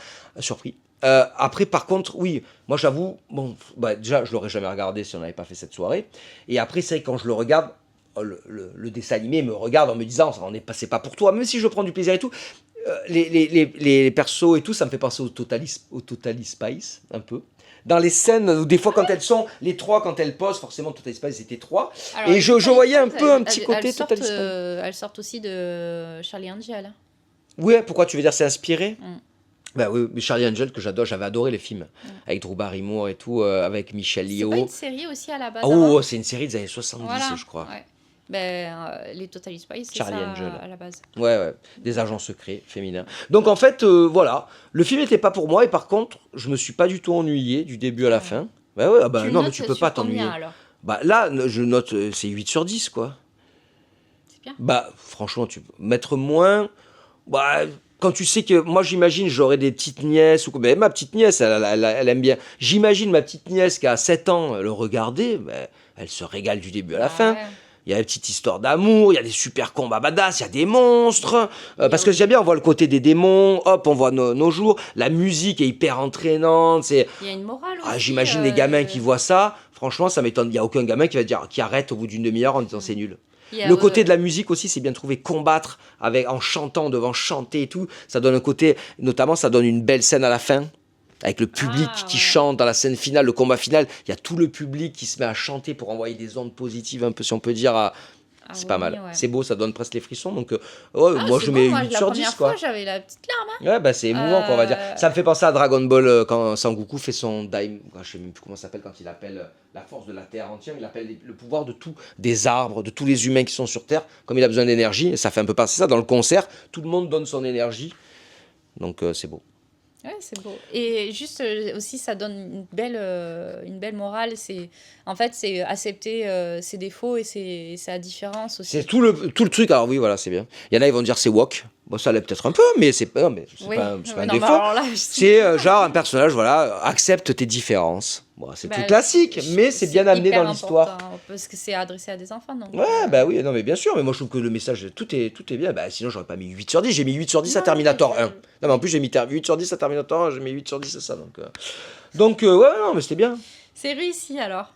Après, par contre, oui, moi j'avoue, bon, bah, déjà, je l'aurais jamais regardé si on n'avait pas fait cette soirée. Et après, c'est vrai que quand je le regarde, le dessin animé me regarde en me disant, c'est pas pour toi, même si je prends du plaisir et tout. Les persos et tout, ça me fait penser au Totally Spice, un peu. Dans les scènes où des fois, quand elles sont, les trois, quand elles posent, forcément, Totally Spice, c'était trois. Alors, Et je Totally voyais un Spice, peu un petit côté elles sortent, Totally Spice. elles sortent aussi de Charlie Angel. Hein. Ouais, pourquoi tu veux dire c'est inspiré? Mm. Bah oui, mais Charlie Angel que j'adore, j'avais adoré les films avec Drew Barrymore et tout, avec Michelle C'est Yeoh. pas une série aussi à la base. Oh, avant c'est une série des années 70, Voilà, je crois. ouais. Les Totally Spice, c'est Charlie ça Angel. à la base. Ouais, des agents secrets féminins. Donc en fait, voilà, le film n'était pas pour moi et par contre, je me suis pas du tout ennuyé du début à la fin. Bah ouais, bah Tu non, mais notes tu peux sur pas combien, t'ennuyer. alors Bah là, je note, c'est 8 sur 10, quoi. C'est bien. Bah franchement, tu peux mettre moins. Bah, quand tu sais que moi j'imagine j'aurais des petites nièces ou quoi, mais ma petite nièce elle aime bien. J'imagine ma petite nièce qui a 7 ans le regarder, bah, elle se régale du début à la fin. Ouais. Il y a une petite histoire d'amour, il y a des super combats badass, il y a des monstres. Parce que j'aime bien, on voit le côté des démons, hop, on voit nos jours. La musique est hyper entraînante. Il y a une morale aussi. J'imagine les gamins qui voient ça. Franchement, ça m'étonne. Il n'y a aucun gamin qui va dire, qui arrête au bout d'une demi-heure en disant c'est nul. Le côté de la musique aussi, c'est bien trouvé. Combattre en chantant, devant chanter et tout. Ça donne un côté, notamment, ça donne une belle scène à la fin. Avec le public qui chante dans la scène finale, le combat final, il y a tout le public qui se met à chanter pour envoyer des ondes positives, un peu si on peut dire, Ah c'est oui, pas mal. ouais. C'est beau, ça donne presque les frissons. Donc, ouais, Ah, moi, c'est je bon, mets moi, 8 la sur première 10, quoi. fois, j'avais la petite larme. Hein. Ouais, bah, c'est émouvant, quoi, on va dire. Ça me fait penser à Dragon Ball quand Sangoku fait son Daim. Je sais même plus comment ça s'appelle quand il appelle la force de la Terre entière. Il appelle le pouvoir de tout, des arbres, de tous les humains qui sont sur Terre. Comme il a besoin d'énergie, et ça fait un peu penser ça. Dans le concert, tout le monde donne son énergie. Donc, c'est beau. Ouais, c'est beau. Et juste aussi, ça donne une belle morale. En fait, c'est accepter ses défauts et sa différence aussi. C'est tout le truc. Alors, oui, voilà, c'est bien. Il y en a, ils vont dire c'est woke. Bon, ça l'est peut-être un peu, mais c'est pas un défaut. C'est genre un personnage, voilà, accepte tes différences. Bon, c'est plus classique, mais c'est bien amené dans l'histoire. Parce que c'est adressé à des enfants, donc. Ouais, bah oui, non, mais bien sûr, mais moi je trouve que le message, tout est bien. Bah, sinon, j'aurais pas mis 8 sur 10. J'ai mis 8 sur 10 à Terminator 1. Non, mais en plus, j'ai mis 8 sur 10 à Terminator 1, j'ai mis 8 sur 10 à ça. Donc ouais, non, mais c'était bien. C'est réussi alors.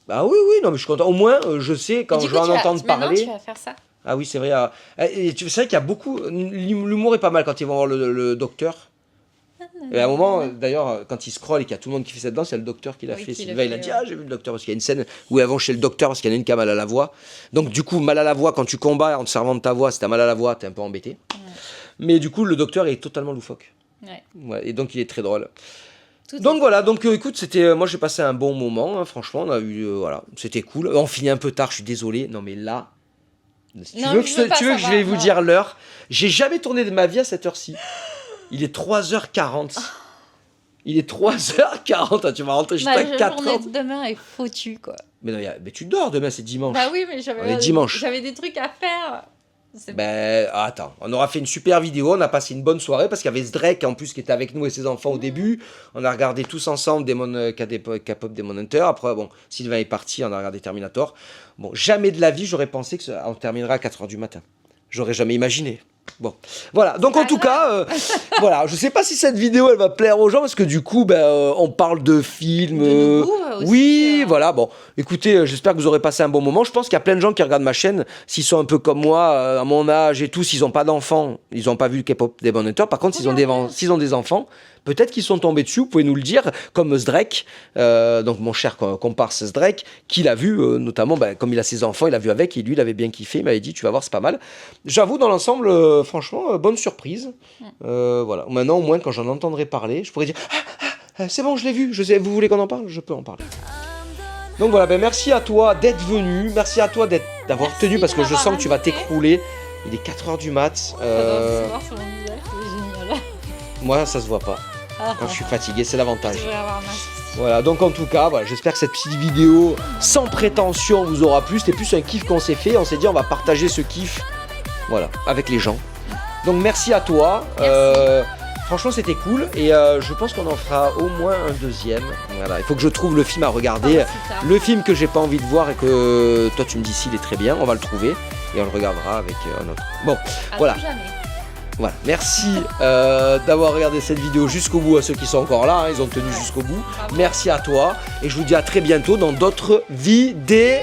Bah oui, non, mais je suis content. Au moins, je sais, quand je vais en entendre parler. Maintenant, tu vas faire ça. Ah oui, c'est vrai. C'est vrai qu'il y a beaucoup. L'humour est pas mal quand ils vont voir le docteur. Et à un moment, d'ailleurs, quand il scrolle et qu'il y a tout le monde qui fait cette danse, il y a le docteur qui l'a fait. Sylvain, il a dit ah, j'ai vu le docteur. Parce qu'il y a une scène où elles vont chez le docteur parce qu'il y en a une qui a mal à la voix. Donc, du coup, mal à la voix, quand tu combats en te servant de ta voix, si t'as mal à la voix, t'es un peu embêté. Ouais. Mais du coup, le docteur est totalement loufoque. Ouais, et donc, il est très drôle. Donc voilà, écoute, moi j'ai passé un bon moment, hein, franchement, on a eu, voilà, c'était cool. On finit un peu tard, je suis désolé. Non, mais là. Si tu veux que je vais vous dire l'heure, j'ai jamais tourné de ma vie à cette heure-ci. Il est 3h40. Il est 3h40, tu vas rentrer juste à 4h. La journée de demain est foutue, quoi. Mais, non, mais tu dors demain, c'est dimanche. Bah oui, mais j'avais des trucs à faire. Attends, on aura fait une super vidéo, on a passé une bonne soirée parce qu'il y avait Zdrek en plus qui était avec nous et ses enfants au début. On a regardé tous ensemble K-pop Demon Hunter. Après, bon, Sylvain est parti, on a regardé Terminator. Bon, jamais de la vie, j'aurais pensé qu'on terminerait à 4h du matin. J'aurais jamais imaginé. Bon, voilà, donc en tout cas, voilà, je sais pas si cette vidéo elle va plaire aux gens parce que du coup, on parle de films. De nous, aussi, oui, voilà, bon, écoutez, j'espère que vous aurez passé un bon moment. Je pense qu'il y a plein de gens qui regardent ma chaîne, s'ils sont un peu comme moi, à mon âge et tout, s'ils n'ont pas d'enfants, ils n'ont pas vu le K-pop Demon Hunter. Par contre, s'ils ont des enfants, peut-être qu'ils sont tombés dessus, vous pouvez nous le dire, comme Zdrek, donc mon cher comparse Zdrek, qui l'a vu, notamment, comme il a ses enfants, il l'a vu avec, et lui, il avait bien kiffé, il m'avait dit, tu vas voir, c'est pas mal. J'avoue, dans l'ensemble, franchement, bonne surprise. Voilà. Maintenant, au moins, quand j'en entendrai parler, je pourrais dire, c'est bon, je l'ai vu, vous voulez qu'on en parle? Je peux en parler. Donc voilà, merci à toi d'être venu, merci à toi d'avoir tenu, parce que je sens que tu vas t'écrouler. Il est 4h du mat. Ça doit se voir sur mon visage, c'est génial. Moi, ça se voit pas. Quand je suis fatigué, c'est l'avantage. Je vais avoir mal. Voilà, donc en tout cas, voilà, j'espère que cette petite vidéo sans prétention vous aura plu. C'était plus un kiff qu'on s'est fait. On s'est dit, on va partager ce kiff, voilà, avec les gens. Donc merci à toi. Franchement, c'était cool. Et je pense qu'on en fera au moins un deuxième. Voilà, il faut que je trouve le film à regarder. Le film que j'ai pas envie de voir et que toi tu me dis s'il est très bien. On va le trouver et on le regardera avec un autre. Bon, voilà. Voilà, merci d'avoir regardé cette vidéo jusqu'au bout à ceux qui sont encore là, hein, ils ont tenu jusqu'au bout. Merci à toi et je vous dis à très bientôt dans d'autres vidéos.